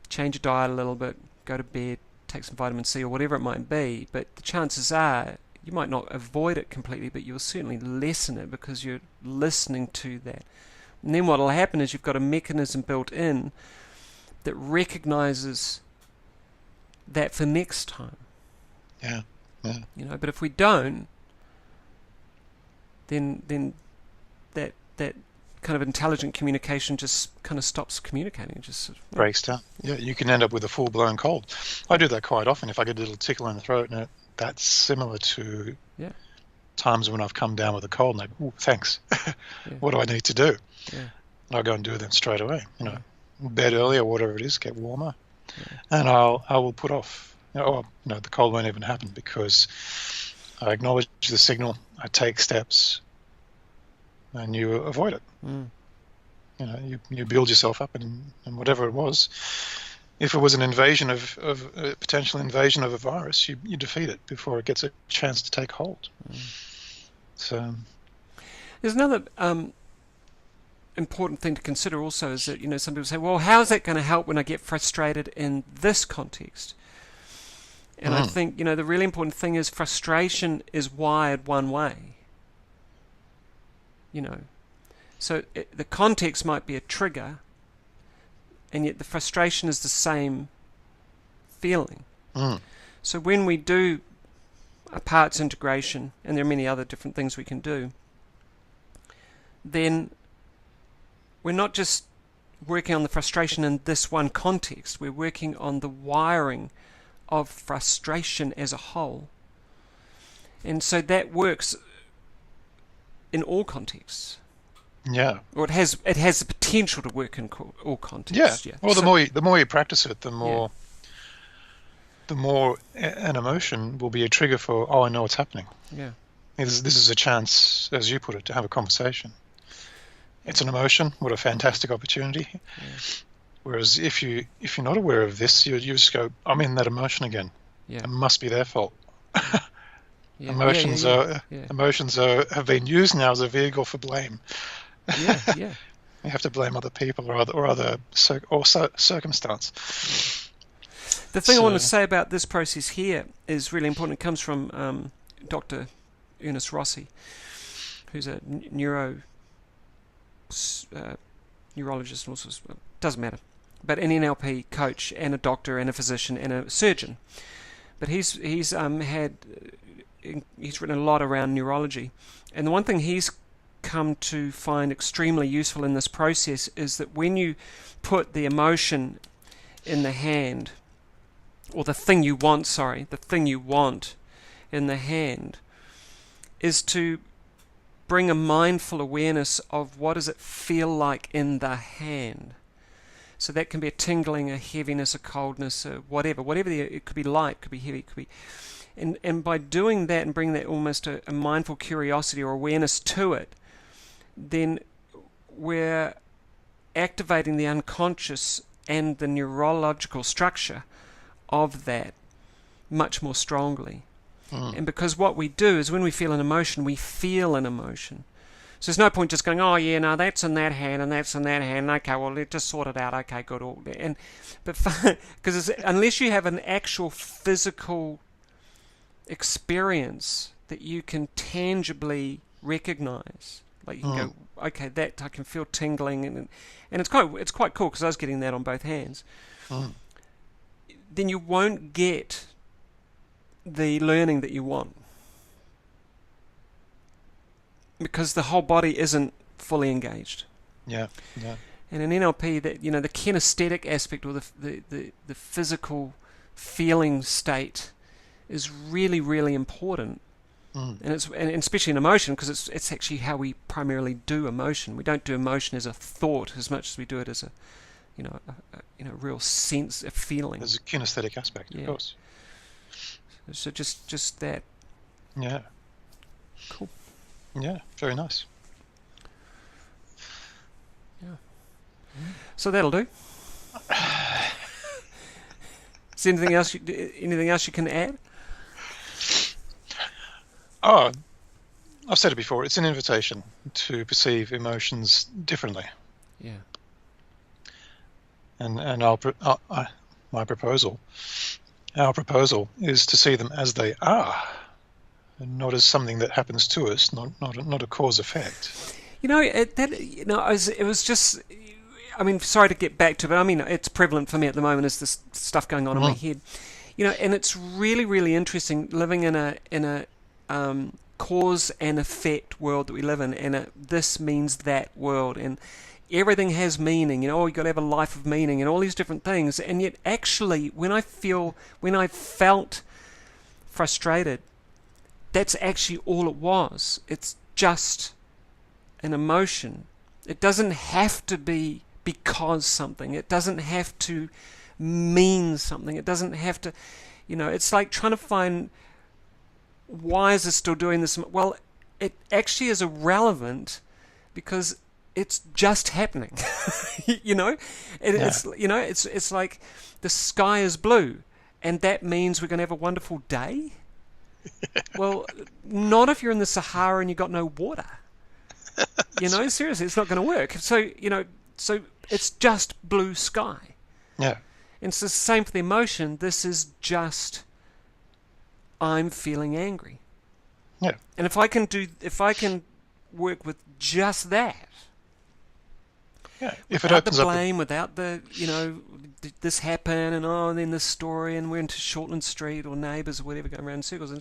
change your diet a little bit, go to bed, take some vitamin C or whatever it might be, but the chances are you might not avoid it completely, but you'll certainly lessen it because you're listening to that. And then what will happen is you've got a mechanism built in that recognizes that for next time. Yeah. You know, but if we don't, then that kind of intelligent communication just kind of stops communicating. It just Breaks down. Yeah, you can end up with a full-blown cold. I do that quite often. If I get a little tickle in the throat, and that's similar to times when I've come down with a cold, and I, thanks. What do I need to do? Yeah. And I'll go and do them straight away. You know, bed early or whatever it is, get warmer, and I will put off. The cold won't even happen because I acknowledge the signal, I take steps, and you avoid it. You know, you build yourself up, and whatever it was, if it was an invasion of a potential invasion of a virus, you defeat it before it gets a chance to take hold. So there's another important thing to consider also is that, you know, some people say, well, how's that going to help when I get frustrated in this context? And I think, you know, the really important thing is frustration is wired one way. You know, so the context might be a trigger, and yet the frustration is the same feeling. So when we do a parts integration, and there are many other different things we can do, then we're not just working on the frustration in this one context, we're working on the wiring of frustration as a whole. And so that works in all contexts. Yeah. Or it has the potential to work in all contexts. Yeah. Well, the more you practice it, the more an emotion will be a trigger for, I know what's happening. Yeah. This is a chance, as you put it, to have a conversation. It's an emotion. What a fantastic opportunity. Yeah. Whereas if you're not aware of this, you just go, I'm in that emotion again. Yeah. It must be their fault. Emotions have been used now as a vehicle for blame. Yeah. You have to blame other people or other circumstance. The thing I want to say about this process here is really important. It comes from Dr. Ernest Rossi, who's a neurologist, and also doesn't matter, but an NLP coach and a doctor and a physician and a surgeon. But he's written a lot around neurology, and the one thing he's come to find extremely useful in this process is that when you put the emotion in the hand, or the thing you want in the hand, is to bring a mindful awareness of what does it feel like in the hand. So that can be a tingling, a heaviness, a coldness, a whatever it could be light, could be heavy, could be, and by doing that and bringing that almost a mindful curiosity or awareness to it, then we're activating the unconscious and the neurological structure of that much more strongly. And because what we do is when we feel an emotion, we feel an emotion. So there's no point just going, oh yeah, no, that's in that hand and that's in that hand. Okay, well, let's just sort it out. Okay, good. Because unless you have an actual physical experience that you can tangibly recognize, like you can go, okay, that I can feel tingling, and it's quite cool because I was getting that on both hands. Then you won't get the learning that you want, because the whole body isn't fully engaged. Yeah. And in NLP, that, you know, the kinesthetic aspect, or the physical feeling state, is really, really important. And especially in emotion, because it's actually how we primarily do emotion. We don't do emotion as a thought as much as we do it as a real sense, a feeling. There's a kinesthetic aspect, of course. So just that. Yeah. Cool. Yeah, very nice. Yeah. So that'll do. Is there anything else you can add? Oh, I've said it before. It's an invitation to perceive emotions differently. Yeah. And our proposal is to see them as they are, and not as something that happens to us, not a cause effect. It was just, I mean, sorry to get back to it, but I mean, it's prevalent for me at the moment is this stuff going on in my head. And it's really, really interesting living in a cause and effect world that we live in, and this means that world, and everything has meaning. You've got to have a life of meaning, and all these different things. And yet, actually, when I felt frustrated, that's actually all it was. It's just an emotion. It doesn't have to be because something. It doesn't have to mean something. It doesn't have to, it's like trying to find, why is it still doing this? Well, it actually is irrelevant because it's just happening. It's like the sky is blue and that means we're going to have a wonderful day. Well, not if you're in the Sahara and you've got no water. Seriously, it's not going to work. So it's just blue sky. Yeah. And it's the same for the emotion. This is just, I'm feeling angry. Yeah. And if I can work with just that. Yeah. If it without opens the up blame, without the, this happened and then this story and we're into Shortland Street or Neighbours or whatever, going around in circles.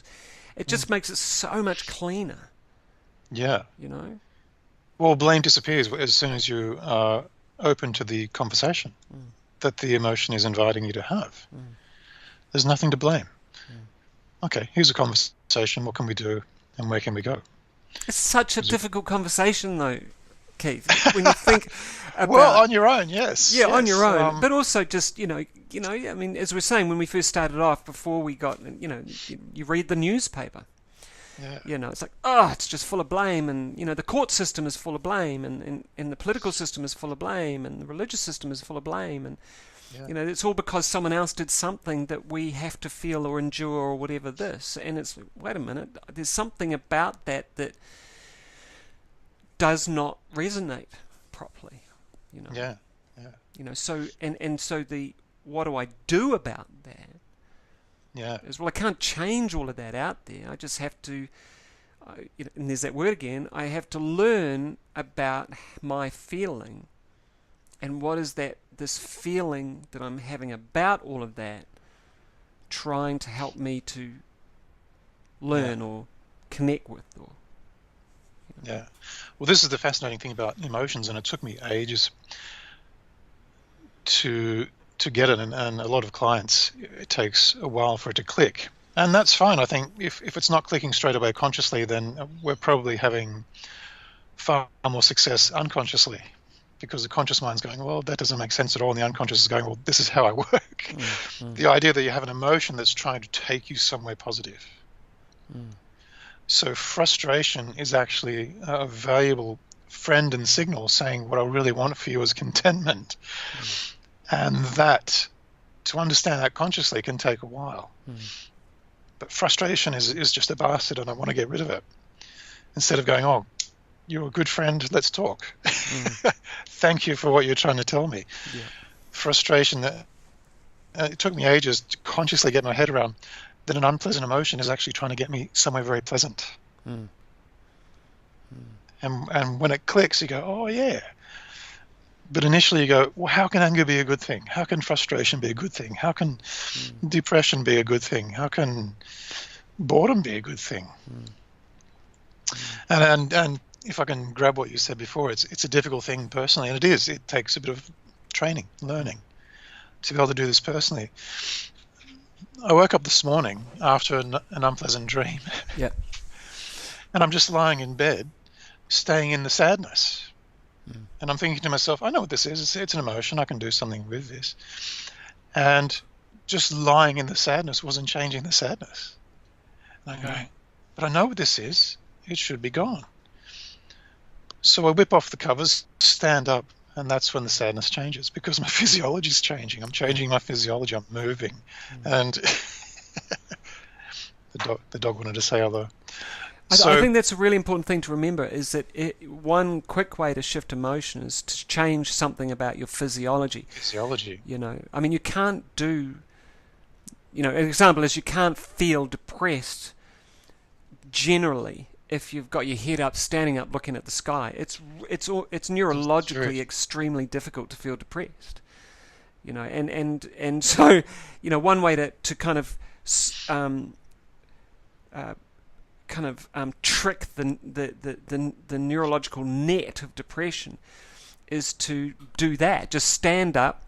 It just makes it so much cleaner. Yeah. Well, blame disappears as soon as you are open to the conversation that the emotion is inviting you to have. There's nothing to blame. Okay, here's a conversation. What can we do and where can we go? It's such a difficult conversation, though, Keith. When you think about, well, on your own, yes. Yeah, on your own. But also just, I mean, as we're saying, when we first started off, before we got, you read the newspaper. Yeah. It's like, it's just full of blame, and the court system is full of blame, and the political system is full of blame, and the religious system is full of blame, and it's all because someone else did something that we have to feel or endure or whatever this. And it's like, wait a minute, there's something about that does not resonate properly. Yeah. So so the what do I do about that? Yeah. Is, well, I can't change all of that out there. I just have to, and there's that word again, I have to learn about my feeling. And what is this feeling that I'm having about all of that trying to help me to learn or connect with? Yeah. Well, this is the fascinating thing about emotions, and it took me ages to get it, and a lot of clients, it takes a while for it to click, and that's fine. I think if it's not clicking straight away consciously, then we're probably having far more success unconsciously, because the conscious mind's going, well, that doesn't make sense at all, and the unconscious is going, well, this is how I work. The idea that you have an emotion that's trying to take you somewhere positive. So frustration is actually a valuable friend and signal saying, what I really want for you is contentment. And that, to understand that consciously, can take a while. But frustration is just a bastard and I want to get rid of it. Instead of going, oh, you're a good friend, let's talk. Thank you for what you're trying to tell me. Frustration, it took me ages to consciously get my head around that an unpleasant emotion is actually trying to get me somewhere very pleasant. And when it clicks, you go, oh, yeah. But initially you go, well, how can anger be a good thing? How can frustration be a good thing? How can depression be a good thing? How can boredom be a good thing? And if I can grab what you said before, it's a difficult thing personally, and it is. It takes a bit of training, learning, to be able to do this personally. I woke up this morning after an unpleasant dream. And I'm just lying in bed, staying in the sadness. And I'm thinking to myself, I know what this is. It's an emotion. I can do something with this. And just lying in the sadness wasn't changing the sadness. And I'm going, but I know what this is. It should be gone. So I whip off the covers, stand up, and that's when the sadness changes, because my physiology is changing. I'm changing my physiology. I'm moving. And the dog wanted to say hello. I think that's a really important thing to remember, is that one quick way to shift emotion is to change something about your physiology. I mean, you can't do, an example is you can't feel depressed generally if you've got your head up, standing up, looking at the sky. It's neurologically extremely difficult to feel depressed. And so, one way to kind of trick the neurological net of depression is to do that. Just stand up,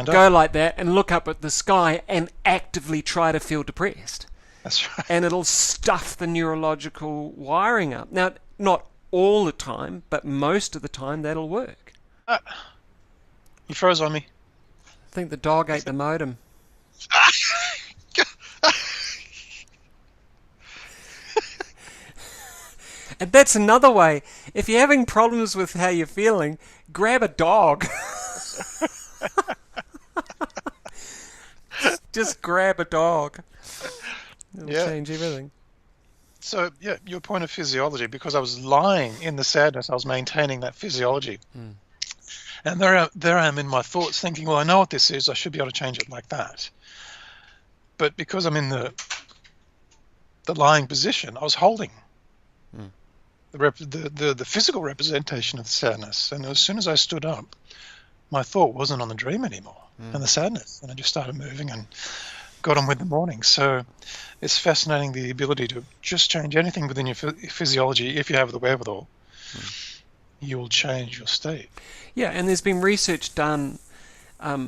go like that, and look up at the sky and actively try to feel depressed. That's right. And it'll stuff the neurological wiring up. Now, not all the time, but most of the time that'll work. You froze on me. I think the dog ate the modem. And that's another way. If you're having problems with how you're feeling, grab a dog. Just grab a dog. It'll change everything. So, your point of physiology, because I was lying in the sadness, I was maintaining that physiology. And there I am in my thoughts thinking, well, I know what this is. I should be able to change it like that. But because I'm in the lying position, I was holding the physical representation of the sadness. And as soon as I stood up, my thought wasn't on the dream anymore and the sadness. And I just started moving and got on with the morning. So it's fascinating, the ability to just change anything within your physiology. If you have the wherewithal, you will change your state. Yeah, and there's been research done, a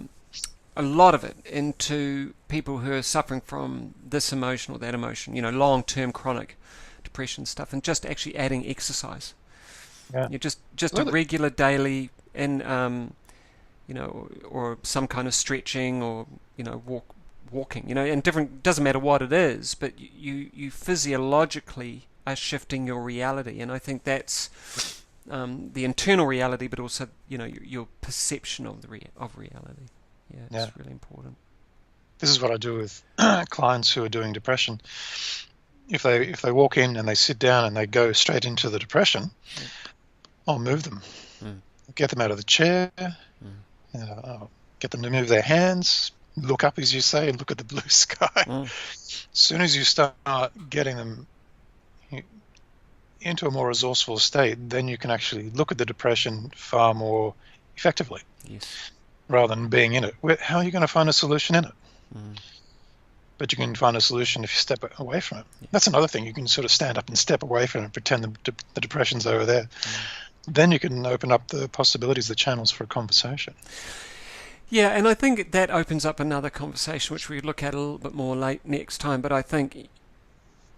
lot of it, into people who are suffering from this emotion or that emotion, long-term chronic depression stuff, and just actually adding exercise. Yeah. Just a regular daily, and or some kind of stretching, or walking, and different. Doesn't matter what it is, but you physiologically are shifting your reality, and I think that's the internal reality, but also your perception of reality. Yeah, it's really important. This is what I do with clients who are doing depression. If they walk in and they sit down and they go straight into the depression, I'll move them, get them out of the chair, I'll get them to move their hands, look up, as you say, and look at the blue sky. As soon as you start getting them into a more resourceful state, then you can actually look at the depression far more effectively. Yes. Rather than being in it. How are you going to find a solution in it? But you can find a solution if you step away from it. Yeah. That's another thing. You can sort of stand up and step away from it and pretend the depression's over there. Then you can open up the possibilities, the channels for a conversation. Yeah, and I think that opens up another conversation, which we look at a little bit more late next time. But I think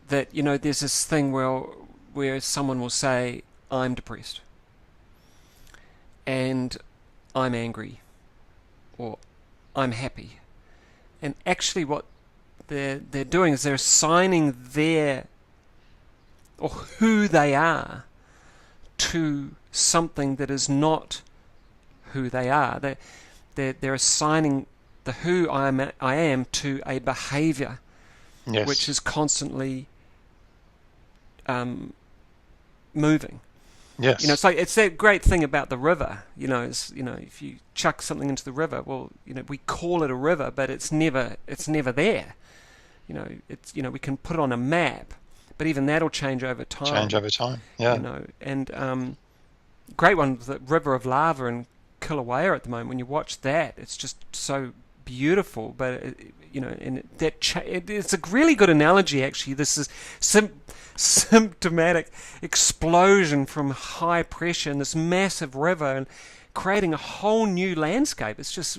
that, there's this thing where someone will say, I'm depressed, and I'm angry, or I'm happy. And actually what they're doing is they're assigning or who they are to something that is not who they are. They're assigning the who I am to a behavior, which is constantly moving. Yes. It's that great thing about the river. If you chuck something into the river, well, we call it a river, but it's never there. We can put it on a map, but even that'll change over time. Yeah. And great one, the River of Lava in Kilauea at the moment. When you watch that, it's just so beautiful. But it's a really good analogy. Actually, this is symptomatic explosion from high pressure in this massive river and creating a whole new landscape. It's just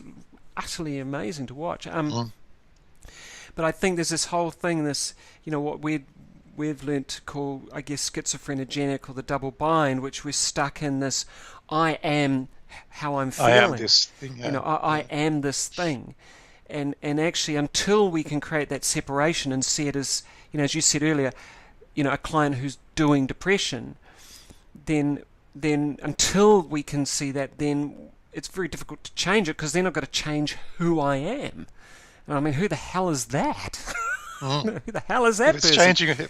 utterly amazing to watch. But I think there's this whole thing, what we've learnt to call, I guess, schizophrenogenic, or the double bind, which we're stuck in this I am how I'm feeling. I am this thing. I am this thing. And actually, until we can create that separation and see it as, as you said earlier, a client who's doing depression, then until we can see that, then it's very difficult to change it, because then I've got to change who I am. And I mean, who the hell is that? Who the hell is that person?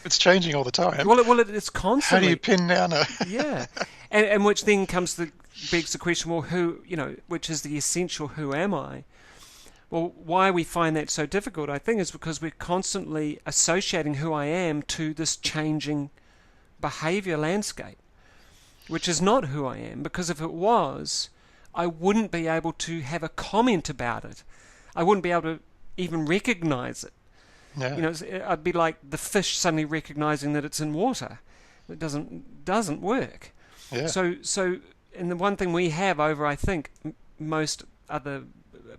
It's changing all the time. Well, it's constantly. How do you pin down a... Yeah. And which then begs the question, well, which is the essential who am I? Well, why we find that so difficult, I think, is because we're constantly associating who I am to this changing behavior landscape, which is not who I am, because if it was, I wouldn't be able to have a comment about it. I wouldn't be able to even recognize it. Yeah. You know, I'd be like the fish suddenly recognizing that it's in water. It doesn't work. Yeah. So, and the one thing we have over, I think, most other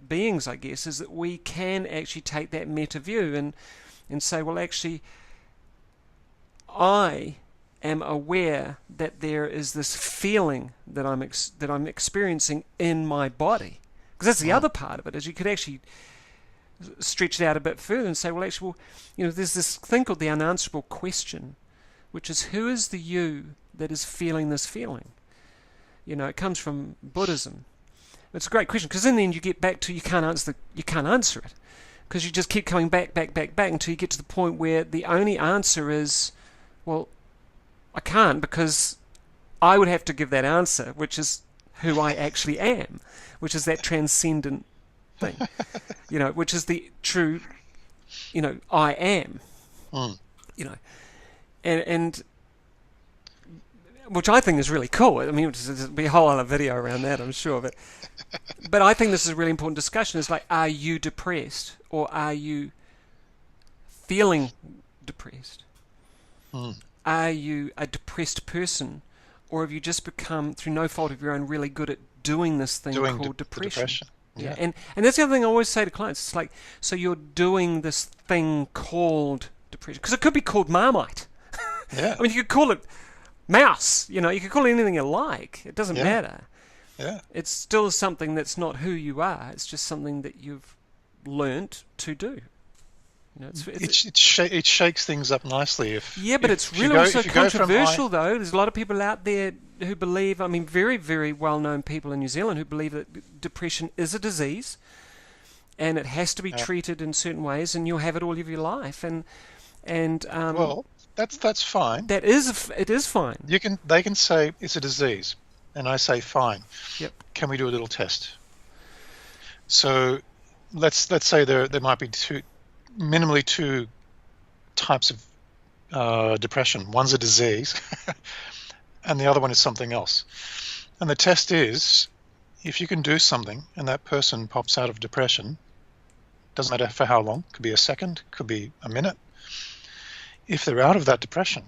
beings, I guess, is that we can actually take that meta view and say, well, actually, I am aware that there is this feeling that I'm experiencing in my body. Because that's the other part of it, is you could actually stretch it out a bit further and say, well, actually, there's this thing called the unanswerable question, which is, who is the you that is feeling this feeling? It comes from Buddhism. It's a great question, because in the end you get back to you can't answer it, because you just keep coming back until you get to the point where the only answer is, well, I can't, because I would have to give that answer, which is who I actually am, which is that transcendent thing, which is the true, I am, and which I think is really cool. I mean, there'll be a whole other video around that, I'm sure, but I think this is a really important discussion. It's like, are you depressed, or are you feeling depressed? Are you a depressed person, or have you just become, through no fault of your own, really good at doing this thing called depression? Yeah. And that's the other thing I always say to clients. It's like, so you're doing this thing called depression, because it could be called Marmite. Yeah. I mean, you could call it mouse. You could call it anything you like. It doesn't matter. Yeah. It's still something that's not who you are. It's just something that you've learnt to do. It shakes things up nicely. But it's really also controversial, though. There's a lot of people out there who believe, very, very well-known people in New Zealand who believe that depression is a disease and it has to be treated in certain ways, and you'll have it all of your life. Well, that's fine. It is fine. They can say it's a disease, and I say fine. Yep. Can we do a little test? So let's say there might be minimally two types of depression. One's a disease, and the other one is something else. And the test is, if you can do something and that person pops out of depression, doesn't matter for how long, could be a second, could be a minute, if they're out of that depression,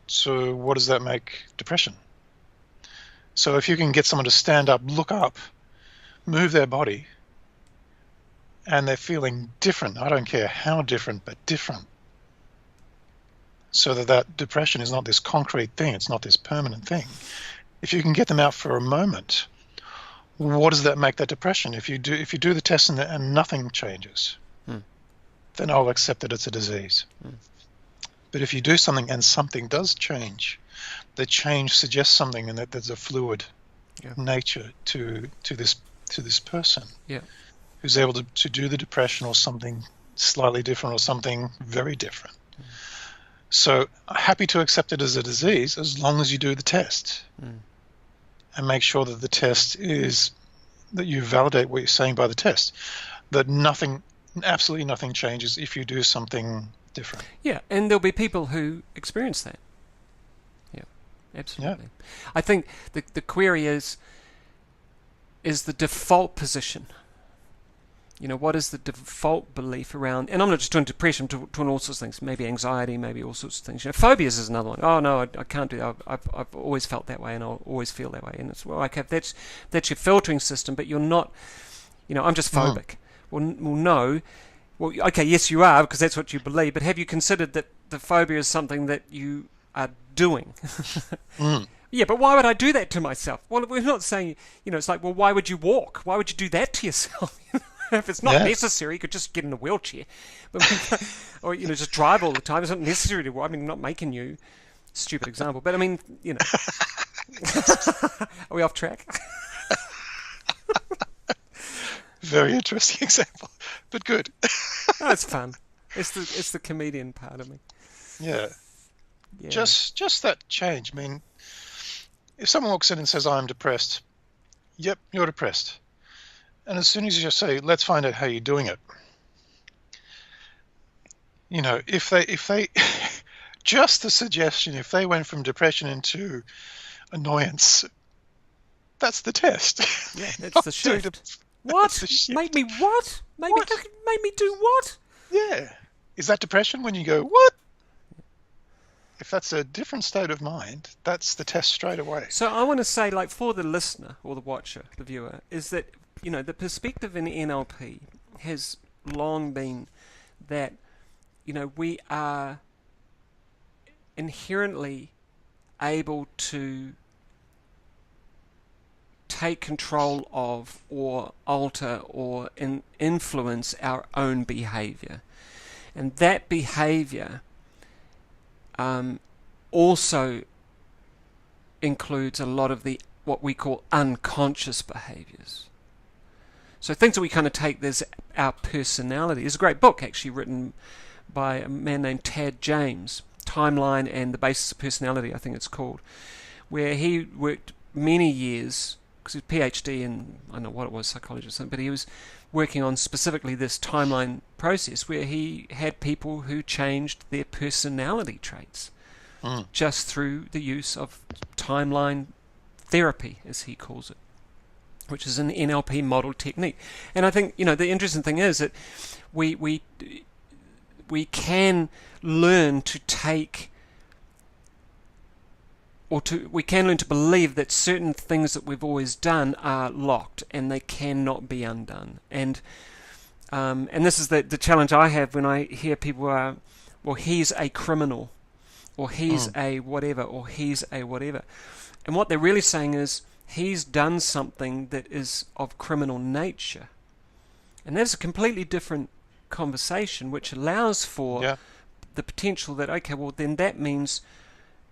so what does that make depression? So if you can get someone to stand up, look up, move their body, and they're feeling different, I don't care how different, but different, so that depression is not this concrete thing, it's not this permanent thing. If you can get them out for a moment, what does that make that depression? If you do the test and nothing changes, then I'll accept that it's a disease. But if you do something and something does change, the change suggests something, and that there's a fluid nature to this person who's able to do the depression or something slightly different or something very different. So happy to accept it as a disease as long as you do the test and make sure that the test is that you validate what you're saying by the test, that absolutely nothing changes if you do something different. Yeah, and there'll be people who experience that. Yeah, absolutely. Yeah. I think the query is the default position. What is the default belief around, and I'm not just talking depression, I'm talking all sorts of things, maybe anxiety, maybe all sorts of things. Phobias is another one. Oh no, I can't do that. I've always felt that way, and I'll always feel that way. And it's, well, okay, that's your filtering system, but you're not, I'm just phobic. Well, no. Well, okay, yes, you are, because that's what you believe, but have you considered that the phobia is something that you are doing? Yeah, but why would I do that to myself? Well, we're not saying, it's like, well, why would you walk? Why would you do that to yourself? If it's not necessary, you could just get in a wheelchair. Or, just drive all the time. It's not necessary to walk. I'm not making you, stupid example, but are we off track? Very interesting example, but good. Oh, it's fun. It's the comedian part of me. Yeah. Just that change. I mean, if someone walks in and says, I'm depressed, yep, you're depressed. And as soon as you just say, let's find out how you're doing it. If they just the suggestion, if they went from depression into annoyance, that's the test. Yeah, that's the shift. What? That's the shift. Made me what? What? Made me do what? Yeah. Is that depression when you go, what? If that's a different state of mind, that's the test straight away. So I want to say, like, for the listener or the watcher, the viewer, is that, the perspective in NLP has long been that, we are inherently able to take control of or alter or influence our own behavior. And that behavior also includes a lot of the what we call unconscious behaviors. So things that we kind of take as our personality. There's a great book actually written by a man named Tad James, Timeline and the Basis of Personality, I think it's called, where he worked many years, because he was a PhD in, I don't know what it was, psychology or something, but he was working on specifically this timeline process where he had people who changed their personality traits just through the use of timeline therapy, as he calls it, which is an NLP model technique. And I think, the interesting thing is that we can learn to take, we can learn to believe that certain things that we've always done are locked and they cannot be undone. And this is the challenge I have when I hear people are, well, he's a criminal, or he's a whatever, or he's a whatever. And what they're really saying is he's done something that is of criminal nature. And that's a completely different conversation, which allows for the potential that, okay, well, then that means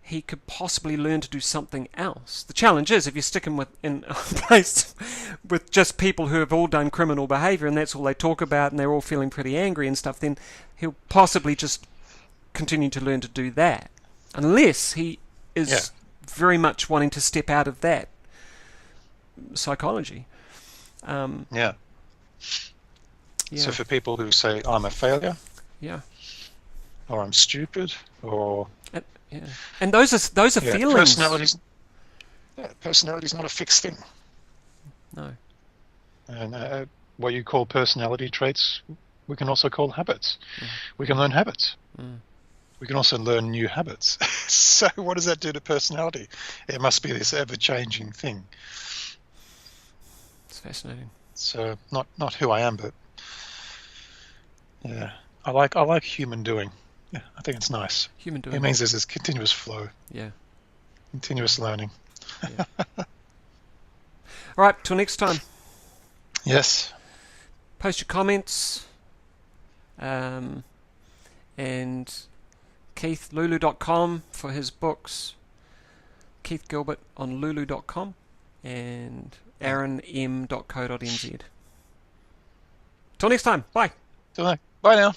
he could possibly learn to do something else. The challenge is, if you stick him in a place with just people who have all done criminal behavior and that's all they talk about and they're all feeling pretty angry and stuff, then he'll possibly just continue to learn to do that. Unless he is very much wanting to step out of that psychology. So for people who say, I'm a failure, or I'm stupid, or... And those are feelings. Personality's not a fixed thing. No. And what you call personality traits, we can also call habits. We can learn habits. We can also learn new habits. So what does that do to personality? It must be this ever-changing thing. It's fascinating. So not who I am, but I like human doing. Yeah, I think it's nice. Human doing. It means there's this continuous flow. Yeah. Continuous learning. Yeah. All right, till next time. Yes. Post your comments. And KeithLulu.com for his books. Keith Gilbert on Lulu.com and AaronM.co.nz. Till next time. Bye. Bye now.